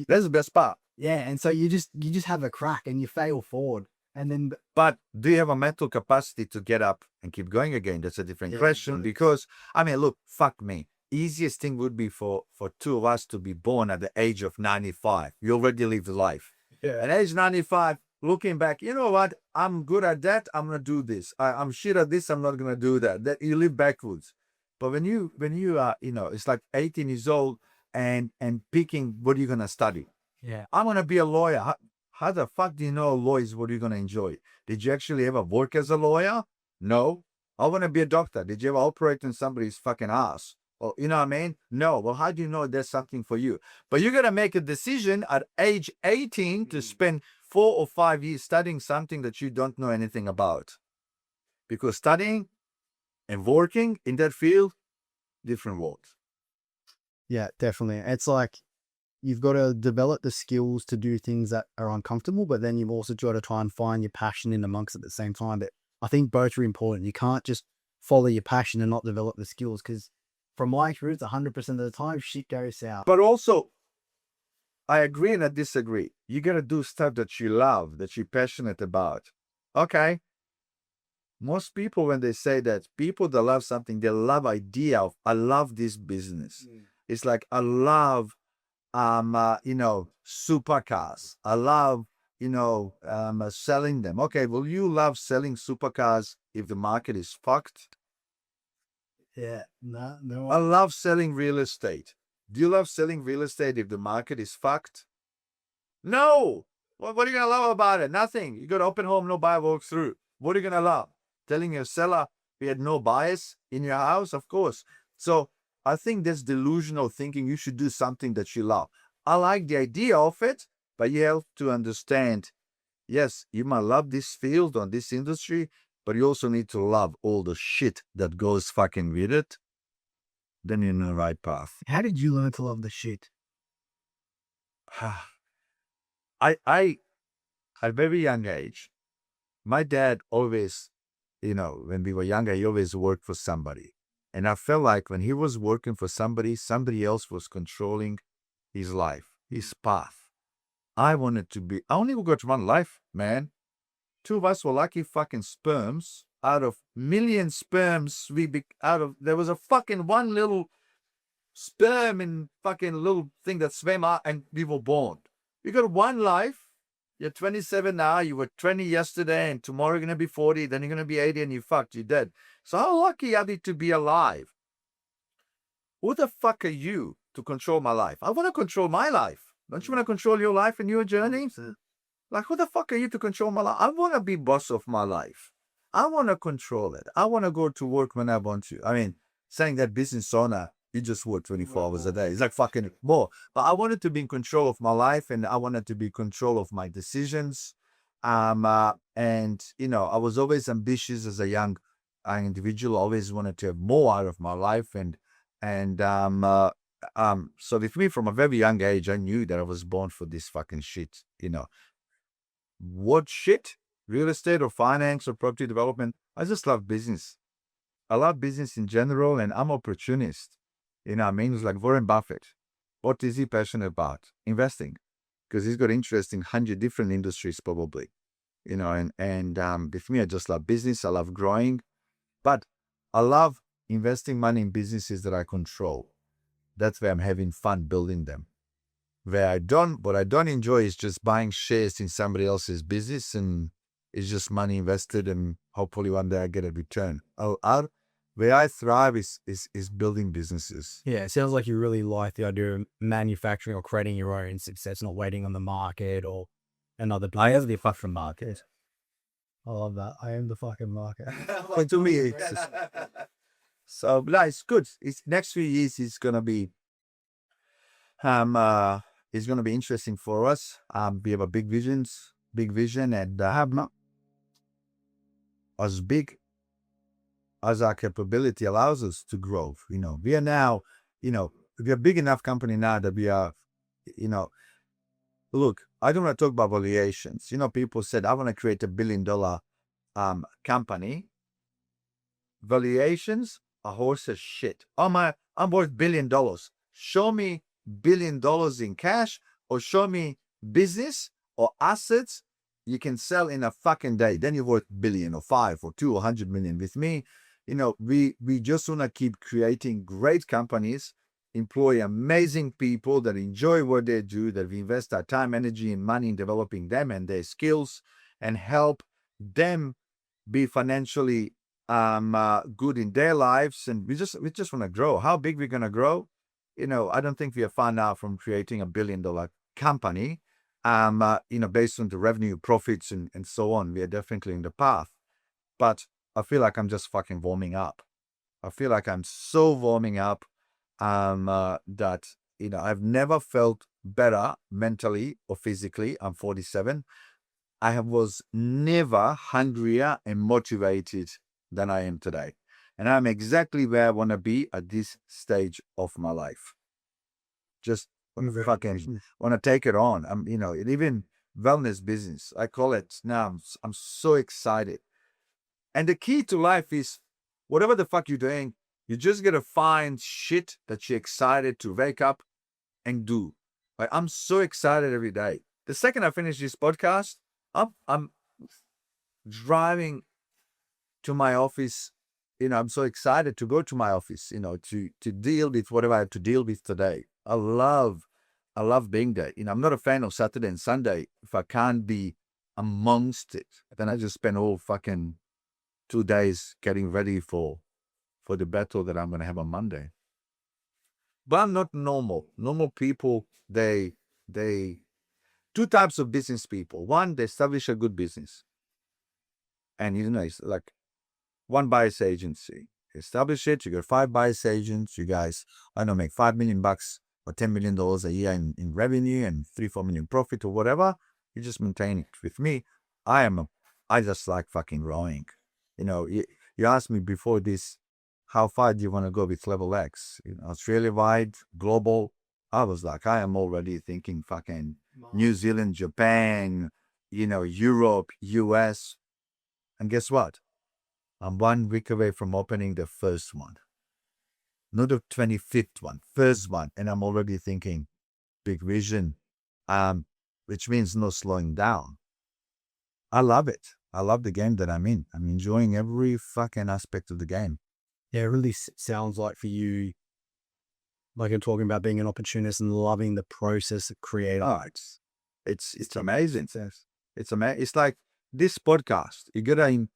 That's the best part. yeah. And so you just have a crack and you fail forward. And then, But do you have a mental capacity to get up and keep going again? That's a different Yeah, question. right. Because, I mean, look, fuck me. Easiest thing would be for two of us to be born at the age of 95. You already lived life. yeah, At age 95, looking back, you know what? I'm good at that. I'm going to do this. I'm shit at this. I'm not going to do that. That you live backwards. But when you are, it's like 18 years old and picking what are you going to study? yeah. I'm going to be a lawyer. How the fuck do you know a lawyer is what you're going to enjoy? Did you actually ever work as a lawyer? No. I want to be a doctor. Did you ever operate on somebody's fucking ass? Well, you know what I mean? No. Well, how do you know there's something for you? But you're going to make a decision at age 18 to spend 4 or 5 years studying something that you don't know anything about. Because studying and working in that field, different worlds. Yeah, definitely. It's like, you've got to develop the skills to do things that are uncomfortable, but then you've also got to try and find your passion in amongst it at the same time. But I think both are important. You can't just follow your passion and not develop the skills, because from my experience, 100% of the time, shit goes south. But also, I agree and I disagree. You got to do stuff that you love, that you're passionate about. Okay. Most people, when they say that, people that love something, they love idea of, I love this business. It's like, I love supercars. I love, selling them. Okay, will you love selling supercars if the market is fucked? Yeah, no. I love selling real estate. Do you love selling real estate if the market is fucked? No. What are you going to love about it? Nothing. You got open home, no buyer walk through. What are you going to love? Telling your seller we had no buyers in your house? Of course. So I think that's delusional thinking. You should do something that you love. I like the idea of it, but you have to understand, yes, you might love this field or this industry, but you also need to love all the shit that goes fucking with it. Then you're in the right path. How did you learn to love the shit? I at a very young age, my dad always, when we were younger, he always worked for somebody. And I felt like when he was working for somebody, somebody else was controlling his life, his path. I only got one life, man. Two of us were lucky fucking sperms. Out of million sperms, there was a fucking one little sperm in fucking little thing that swam out and we were born. We got one life. You're 27 now, you were 20 yesterday, and tomorrow you're going to be 40, then you're going to be 80 and you're dead. So how lucky are we to be alive? Who the fuck are you to control my life? I want to control my life. Don't you want to control your life and your journey? Like, who the fuck are you to control my life? I want to be boss of my life. I want to control it. I want to go to work when I want to. I mean, saying that business owner, you just work 24 hours a day. It's like fucking more. But I wanted to be in control of my life, and I wanted to be in control of my decisions. I was always ambitious as a young individual. Always wanted to have more out of my life, so with me from a very young age, I knew that I was born for this fucking shit. What shit? Real estate or finance or property development? I just love business. I love business in general, and I'm opportunist. It's like Warren Buffett. What is he passionate about? Investing. Because he's got interest in 100 different industries probably. With me, I just love business. I love growing. But I love investing money in businesses that I control. That's where I'm having fun building them. What I don't enjoy is just buying shares in somebody else's business, and it's just money invested and hopefully one day I get a return. Where I thrive is building businesses. Yeah, it sounds like you really like the idea of manufacturing or creating your own success, not waiting on the market or another. I am the fucking market. I love that. I am the fucking market. Well, to me, it's just... So, it's good. Next few years is going to be It's going to be interesting for us. We have a big vision, and as big as our capability allows us to grow. We are now, we are a big enough company now that we are, look, I don't want to talk about valuations. People said, I want to create $1 billion company. Valuations are horses shit. I'm worth $1 billion. Show me $1 billion in cash, or show me business or assets you can sell in a fucking day. Then you're worth $1 billion or 5 or 2 or 100 million. With me, we just want to keep creating great companies, employ amazing people that enjoy what they do, that we invest our time, energy, and money in developing them and their skills, and help them be financially good in their lives. And we just want to grow. How big we're going to grow? I don't think we are far now from creating $1 billion company. Based on the revenue, profits, and so on. We are definitely in the path. But I feel like I'm just fucking warming up. I feel like I'm so warming up that, I've never felt better mentally or physically. I'm 47. I was never hungrier and motivated than I am today. And I'm exactly where I want to be at this stage of my life. Just fucking want to take it on. Even wellness business, I call it now. I'm so excited. And the key to life is whatever the fuck you're doing, you just got to find shit that you're excited to wake up and do. Like, I'm so excited every day. The second I finish this podcast, I'm driving to my office. I'm so excited to go to my office, to deal with whatever I have to deal with today. I love being there. I'm not a fan of Saturday and Sunday if I can't be amongst it. Then I just spend all fucking 2 days getting ready for the battle that I'm going to have on Monday. But I'm not normal. Normal people, they two types of business people. One, they establish a good business. And it's like one buyer's agency. Establish it, you got 5 buyer's agents, you guys, make $5 million or $10 million a year in revenue and 3-4 million profit or whatever. You just maintain it. With me, I just like fucking rowing. You asked me before this, how far do you want to go with Level X? Australia wide, global. I was like, I am already thinking fucking New Zealand, Japan, Europe, US. And guess what? I'm 1 week away from opening the first one. Not the 25th one, first one. And I'm already thinking big vision, which means no slowing down. I love it. I love the game that I'm in. I'm enjoying every fucking aspect of the game. Yeah, it really sounds like for you, like you're talking about being an opportunist and loving the process of creating. Oh, it's amazing. It's amazing. It's like this podcast. You gotta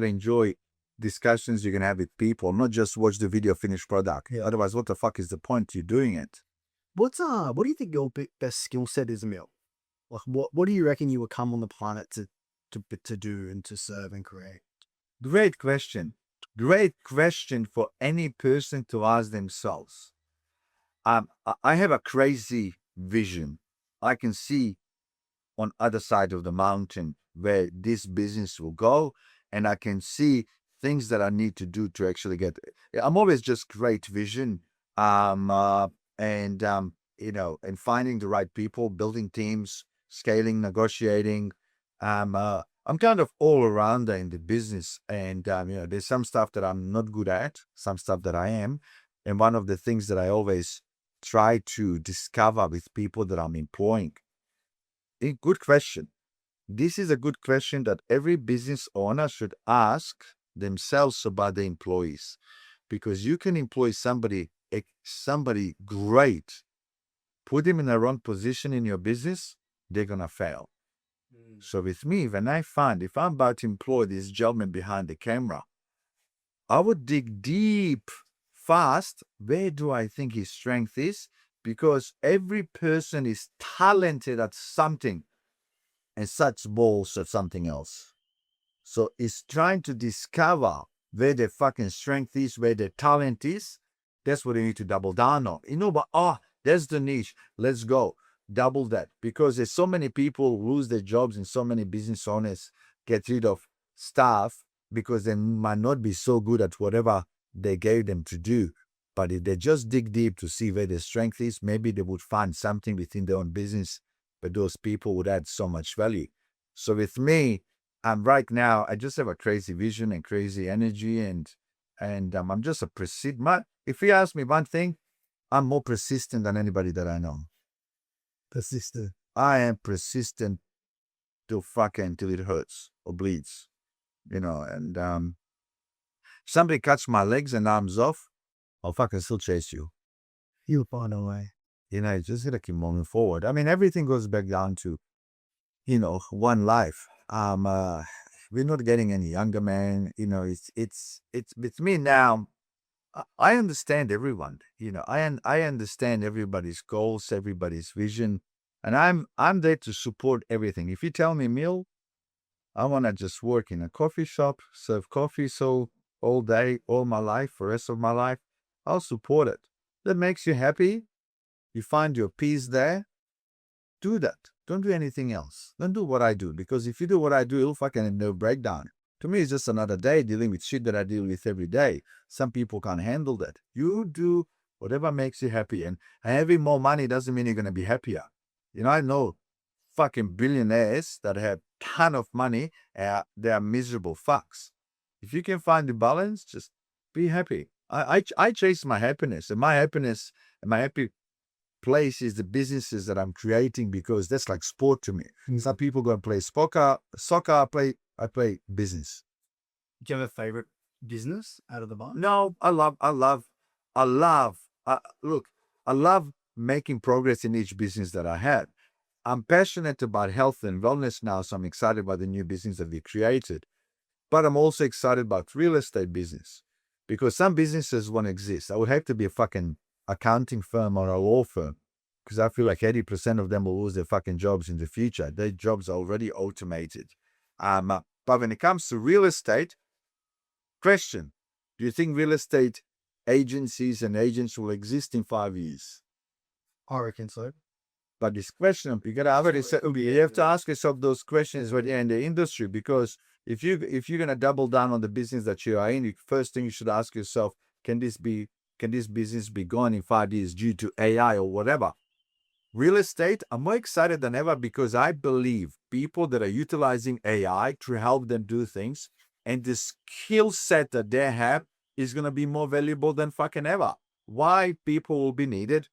enjoy discussions you can have with people, not just watch the video finished product. Yeah. Otherwise, what the fuck is the point you're doing it? What do you think your best skill set is, Emil? Like, what do you reckon you would come on the planet to do and to serve and create? Great question. Great question for any person to ask themselves. I have a crazy vision. I can see on other side of the mountain where this business will go, and I can see things that I need to do to actually get it. I'm always just great vision, and finding the right people, building teams, scaling, negotiating. I'm kind of all arounder in the business, and there's some stuff that I'm not good at, some stuff that I am, and one of the things that I always try to discover with people that I'm employing. A good question. This is a good question that every business owner should ask themselves about the employees, because you can employ somebody great, put them in the wrong position in your business, they're gonna fail. So with me, when I find if I'm about to employ this gentleman behind the camera, I would dig deep, fast. Where do I think his strength is? Because every person is talented at something and such balls at something else. So it's trying to discover where their fucking strength is, where their talent is. That's what you need to double down on. But There's the niche. Let's go. Double that. Because there's so many people lose their jobs and so many business owners get rid of staff because they might not be so good at whatever they gave them to do. But if they just dig deep to see where their strength is, maybe they would find something within their own business but those people would add so much value. So with me, I'm right now, I just have a crazy vision and crazy energy, and I'm just a persistent. If you ask me one thing, I'm more persistent than anybody that I know. Persistent. I am persistent till it hurts or bleeds, and somebody cuts my legs and arms off, I'll fucking still chase you. You'll find a way. Just gotta keep moving forward. I mean, everything goes back down to, one life. We're not getting any younger, man. It's with me now. I understand everyone. I understand everybody's goals, everybody's vision, and I'm there to support everything. If you tell me, Emil, I want to just work in a coffee shop, serve coffee so all day, all my life, for the rest of my life, I'll support it. That makes you happy. You find your peace there. Do that. Don't do anything else. Don't do what I do, because if you do what I do, it'll fucking have no breakdown. To me, it's just another day dealing with shit that I deal with every day. Some people can't handle that. You do whatever makes you happy, and having more money doesn't mean you're going to be happier. I know fucking billionaires that have ton of money, they are miserable fucks. If you can find the balance, just be happy. I chase my happiness, and my happiness and my happy place is the businesses that I'm creating, because that's like sport to me. Some people go and play soccer. I play business. Do you have a favorite business out of the bunch? No, I love making progress in each business that I had. I'm passionate about health and wellness now, so I'm excited about the new business that we created. But I'm also excited about real estate business, because some businesses won't exist. I would have to be a fucking accounting firm or a law firm, because I feel like 80% of them will lose their fucking jobs in the future. Their jobs are already automated. But when it comes to real estate, question, do you think real estate agencies and agents will exist in 5 years? I reckon so. But this question, you have to ask yourself those questions when you're in the industry, because if you're gonna double down on the business that you are in, the first thing you should ask yourself, can this business be gone in 5 years due to AI or whatever? Real estate, I'm more excited than ever, because I believe people that are utilizing AI to help them do things, and the skill set that they have is going to be more valuable than fucking ever. Why people will be needed?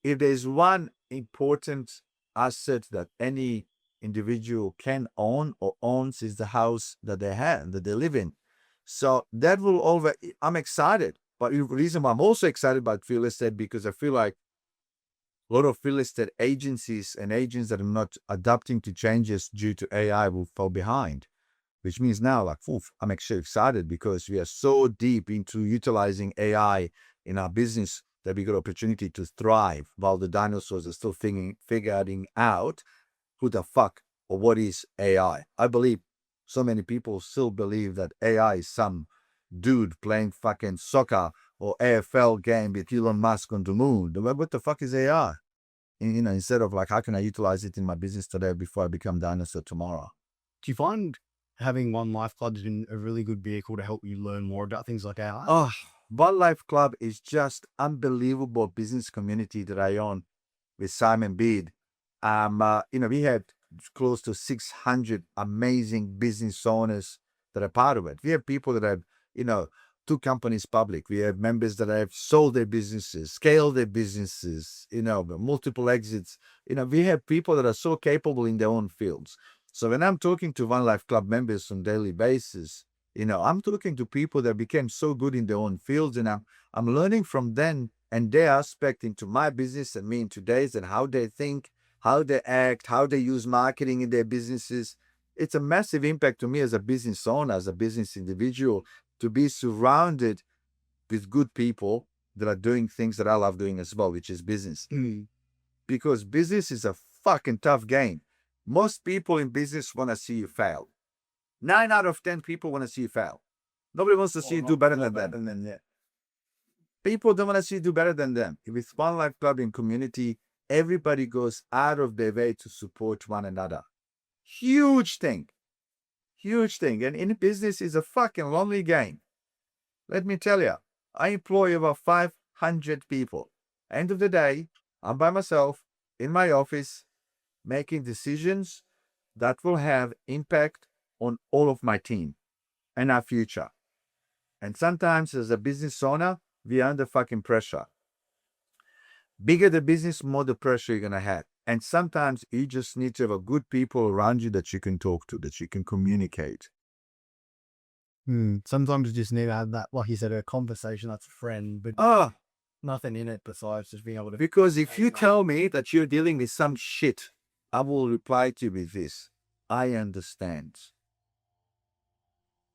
If there's one important asset that any individual can own or owns, is the house that they have, that they live in. So that will always, I'm excited. But the reason why I'm also excited about real estate, because I feel like a lot of real estate agencies and agents that are not adapting to changes due to AI will fall behind, which means now, I'm actually excited, because we are so deep into utilizing AI in our business that we got opportunity to thrive, while the dinosaurs are still figuring out who the fuck or what is AI. I believe so many people still believe that AI is some dude playing fucking soccer or AFL game with Elon Musk on the moon. What the fuck is AI? Instead of how can I utilize it in my business today before I become dinosaur tomorrow? Do you find having One Life Club has been a really good vehicle to help you learn more about things like AI? Oh, One Life Club is just unbelievable business community that I own with Simon Bede. We had close to 600 amazing business owners that are part of it. We have people that have, 2 companies public. We have members that have sold their businesses, scaled their businesses, multiple exits. We have people that are so capable in their own fields. So when I'm talking to One Life Club members on a daily basis, I'm talking to people that became so good in their own fields, and I'm learning from them and their aspect into my business and me in today's, and how they think, how they act, how they use marketing in their businesses. It's a massive impact to me as a business owner, as a business individual, to be surrounded with good people that are doing things that I love doing as well, which is business. Because business is a fucking tough game. Most people in business want to see you fail. 9 out of 10 people want to see you fail. Nobody wants to see you do better than that. People don't want to see you do better than them. If it's One Life Club in community, everybody goes out of their way to support one another. Huge thing. Huge thing. And in business, is a fucking lonely game. Let me tell you, I employ over 500 people. End of the day, I'm by myself in my office making decisions that will have impact on all of my team and our future. And sometimes as a business owner, we're under fucking pressure. Bigger the business, more the pressure you're going to have. And sometimes you just need to have a good people around you that you can talk to, that you can communicate. Sometimes you just need to have that, like you said, a conversation that's a friend, but nothing in it besides just being able to. Because if you tell me that you're dealing with some shit, I will reply to you with this. I understand.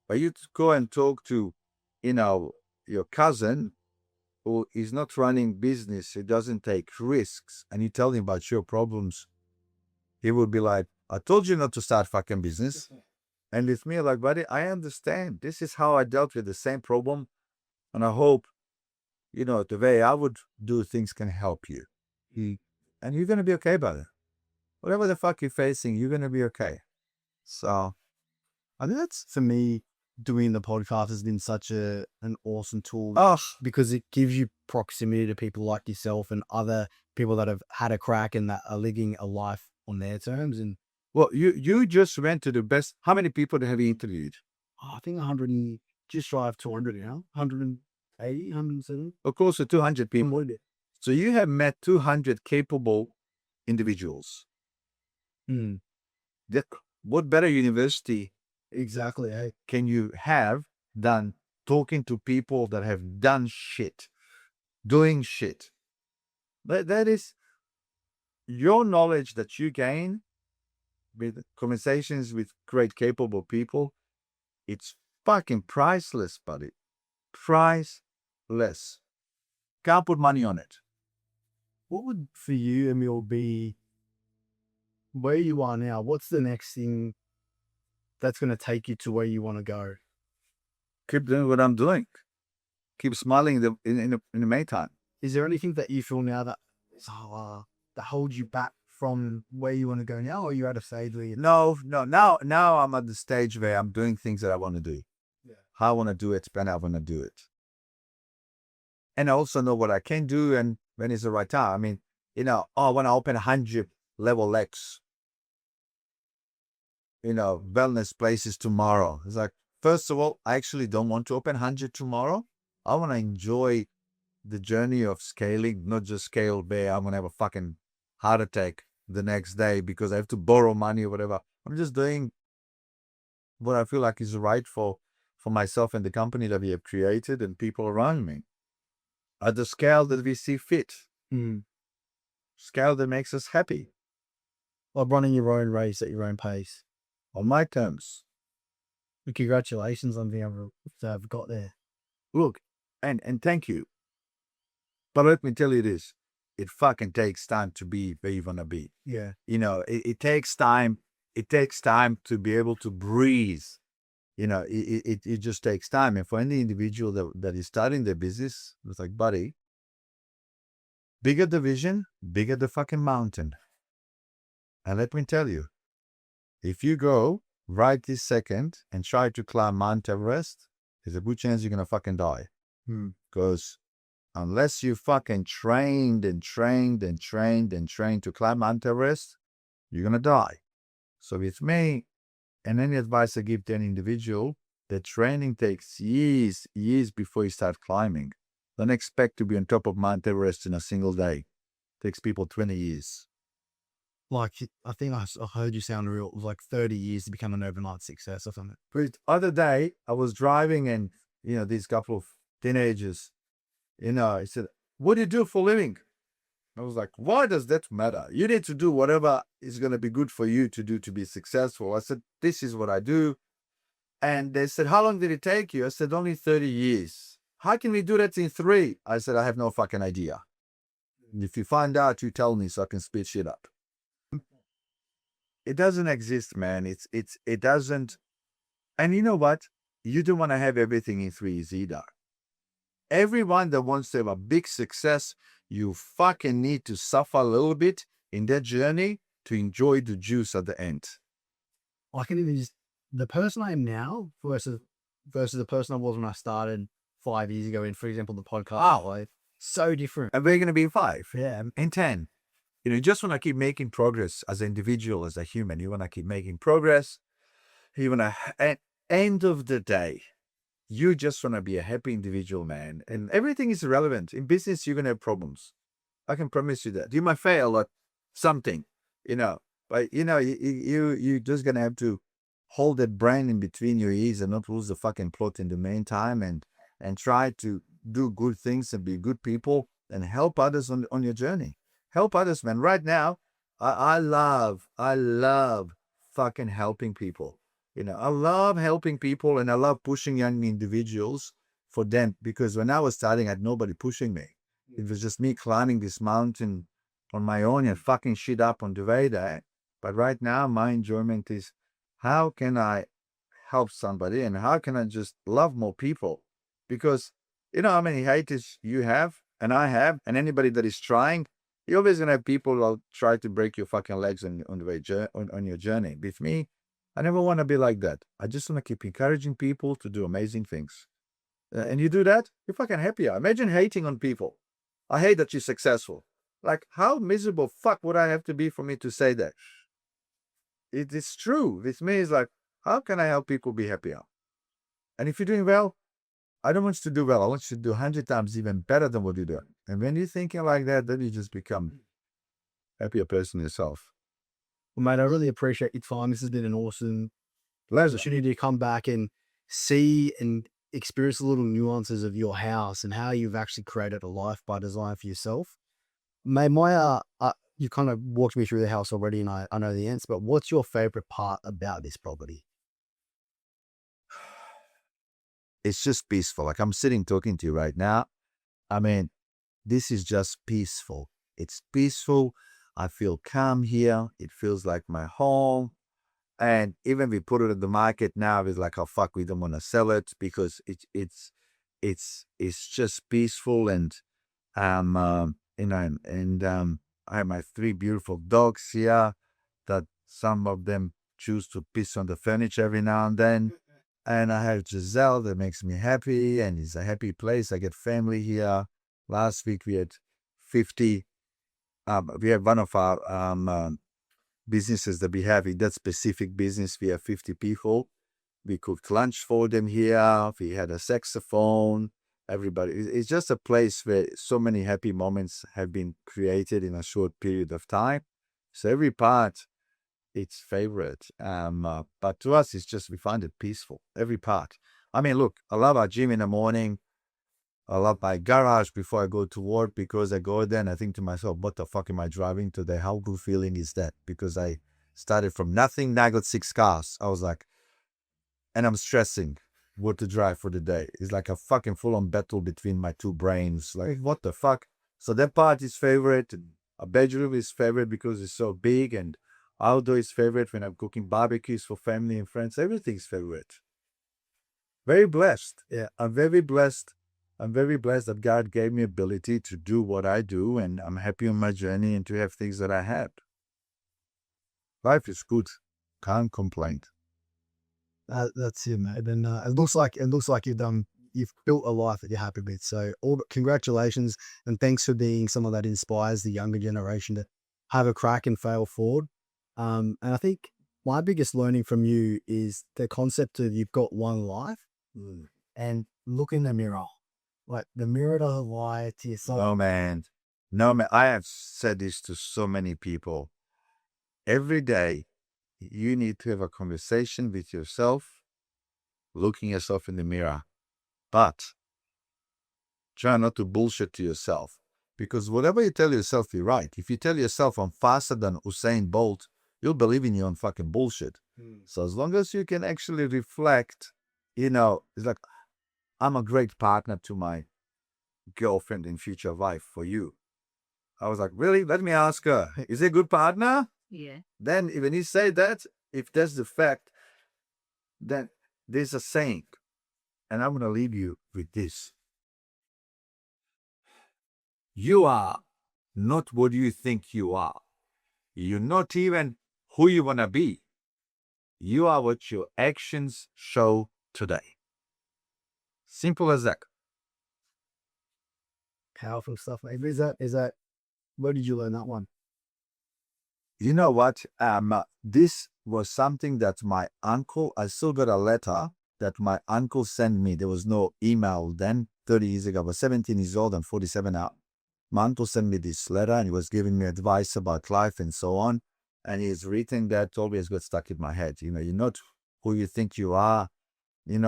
But you go and talk to, your cousin who is not running business, who doesn't take risks, and you tell him about your problems, he will be like, I told you not to start fucking business. And with me, like, buddy, I understand. This is how I dealt with the same problem. And I hope, the way I would do things can help you. And you're going to be okay about it. Whatever the fuck you're facing, you're going to be okay. So, I think that's, for me, doing the podcast has been such an awesome tool because it gives you proximity to people like yourself and other people that have had a crack and that are living a life on their terms. And well, you just went to the best. How many people have you interviewed? I think 100 and just shy of 200 now, 180, 170. Of course, 200 people. So you have met 200 capable individuals. What better university Exactly. can you have than talking to people that have done shit, doing shit? That is your knowledge that you gain with conversations with great capable people. It's fucking priceless, buddy. Priceless. Can't put money on it. What would, for you, Emil, be where you are now? What's the next thing that's going to take you to where you want to go? Keep doing what I'm doing. Keep smiling in the Maytime. Is there anything that you feel now that holds you back from where you want to go now, or are you at a stage where No. Now I'm at the stage where I'm doing things that I want to do. Yeah. How I want to do it, when I want to do it. And I also know what I can do and when is the right time. I mean, I want to open 100 level X, wellness places tomorrow. It's like, first of all, I actually don't want to open 100 tomorrow. I want to enjoy the journey of scaling, not just scale where I'm going to have a fucking heart attack the next day because I have to borrow money or whatever. I'm just doing what I feel like is right for myself and the company that we have created and people around me at the scale that we see fit. Scale that makes us happy. Like running your own race at your own pace. On my terms. Well, congratulations on being able to have got there. Look, and thank you. But let me tell you this. It fucking takes time to be where you want to be. Yeah. It takes time. It takes time to be able to breathe. It just takes time. And for any individual that is starting their business, it's like, buddy, bigger the vision, bigger the fucking mountain. And let me tell you, if you go right this second and try to climb Mount Everest, there's a good chance you're going to fucking die. Because unless you fucking trained to climb Mount Everest, you're going to die. So with me, and any advice I give to an individual, the training takes years before you start climbing. Don't expect to be on top of Mount Everest in a single day. It takes people 20 years. Like, I think I heard you sound real. It was like 30 years to become an overnight success or something. But the other day, I was driving and, these couple of teenagers, he said, what do you do for a living? I was like, why does that matter? You need to do whatever is going to be good for you to do to be successful. I said, this is what I do. And they said, how long did it take you? I said, only 30 years. How can we do that in 3? I said, I have no fucking idea. If you find out, you tell me so I can speed shit up. It doesn't exist, man. It doesn't. And you know what? You don't want to have everything in 3 years either. everyone that wants to have a big success, you fucking need to suffer a little bit in that journey to enjoy the juice at the end. I can even just, the person I am now versus the person I was when I started 5 years ago in, for example, the podcast. Like, so different. And we're going to be 5 Yeah. and 10. You just want to keep making progress as an individual, as a human. You want to keep making progress. You want to, at end of the day, you just want to be a happy individual, man. And everything is irrelevant. In business, you're going to have problems. I can promise you that. You might fail at something, but you just going to have to hold that brain in between your ears and not lose the fucking plot in the meantime, and try to do good things and be good people and help others on your journey. Help others, man. Right now, I love fucking helping people. I love helping people, and I love pushing young individuals for them, because when I was starting, I had nobody pushing me. It was just me climbing this mountain on my own and fucking shit up on the way there. But right now, my enjoyment is, how can I help somebody, and how can I just love more people? Because you know how many haters you have, and I have, and anybody that is trying, you're always going to have people who'll try to break your fucking legs on the way on your journey. With me, I never want to be like that. I just want to keep encouraging people to do amazing things. And you do that, you're fucking happier. Imagine hating on people. I hate that you're successful. Like, how miserable fuck would I have to be for me to say that? It is true. With me, it's like, how can I help people be happier? And if you're doing well, I don't want you to do well. I want you to do 100 times even better than what you're doing. And when you're thinking like that, then you just become a happier person yourself. Well, mate, I really appreciate your time. This has been an awesome Pleasure. opportunity to come back and see and experience the little nuances of your house and how you've actually created a life by design for yourself. Mate, you kind of walked me through the house already, and I know the answer, but what's your favorite part about this property? It's just peaceful. Like, I'm sitting talking to you right now. I mean, this is just peaceful. It's peaceful. I feel calm here. It feels like my home. And even we put it in the market now, it's like, oh fuck, we don't want to sell it, because it's just peaceful. And I have my 3 beautiful dogs here that some of them choose to piss on the furniture every now and then. And I have Giselle that makes me happy, and it's a happy place. I get family here. Last week we had 50. We have one of our businesses that we have in that specific business. We have 50 people. We cooked lunch for them here. We had a saxophone. Everybody. It's just a place where so many happy moments have been created in a short period of time. So every part, it's favorite. But to us, it's just, we find it peaceful. Every part. I mean, look, I love our gym in the morning. I love my garage before I go to work, because I go there and I think to myself, what the fuck am I driving today? How good feeling is that? Because I started from nothing. Now I got 6 cars. I was like, and I'm stressing what to drive for the day. It's like a fucking full-on battle between my 2 brains. Like, what the fuck? So that part is favorite. And a bedroom is favorite because it's so big, and outdoor is favorite when I'm cooking barbecues for family and friends. Everything's favorite. Very blessed. Yeah. I'm very blessed. I'm very blessed that God gave me ability to do what I do, and I'm happy on my journey and to have things that I had. Life is good. Can't complain. That's it, mate. And it looks like you've built a life that you're happy with. So congratulations, and thanks for being someone that inspires the younger generation to have a crack and fail forward. And I think my biggest learning from you is the concept of you've got one life, and look in the mirror. Like, the mirror doesn't lie to yourself. No, man. No, man. I have said this to so many people. Every day, you need to have a conversation with yourself, looking yourself in the mirror. But try not to bullshit to yourself. Because whatever you tell yourself, you're right. If you tell yourself I'm faster than Usain Bolt, you'll believe in your own fucking bullshit. So as long as you can actually reflect, it's like, I'm a great partner to my girlfriend and future wife for you. I was like, really? Let me ask her. Is he a good partner? Yeah. Then when he say that, if that's the fact, then there's a saying. And I'm going to leave you with this. You are not what you think you are. You're not even who you want to be. You are what your actions show today. Simple as that. Powerful stuff, mate. Is that, where did you learn that one? You know what? This was something that my uncle, I still got a letter that my uncle sent me. There was no email then, 30 years ago. I was 17 years old and 47 now. My uncle sent me this letter and he was giving me advice about life and so on. And he's written that always got stuck in my head. You're not who you think you are,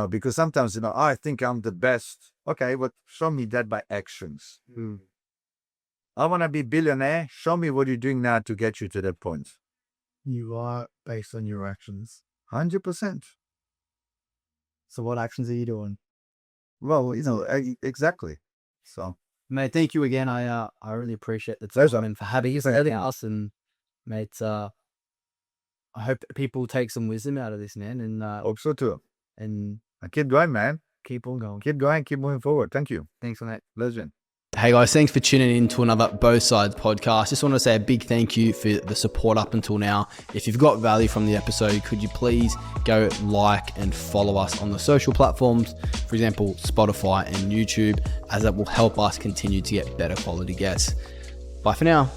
because sometimes, I think I'm the best. Okay, but show me that by actions. I want to be billionaire. Show me what you're doing now to get you to that point. You are based on your actions. 100%. So what actions are you doing? Well, exactly. So, Mate, thank you again. I really appreciate the Pleasure. time and for having us. And mate, I hope people take some wisdom out of this, man. And hope so too. and Keep going, man. keep on going. Keep going. Keep moving forward. Thank you. Thanks for that. Legend. Hey guys, thanks for tuning in to another Both Sides podcast. Just want to say a big thank you for the support up until now. If you've got value from the episode, could you please go like and follow us on the social platforms, for example, Spotify and YouTube, as that will help us continue to get better quality guests. Bye for now.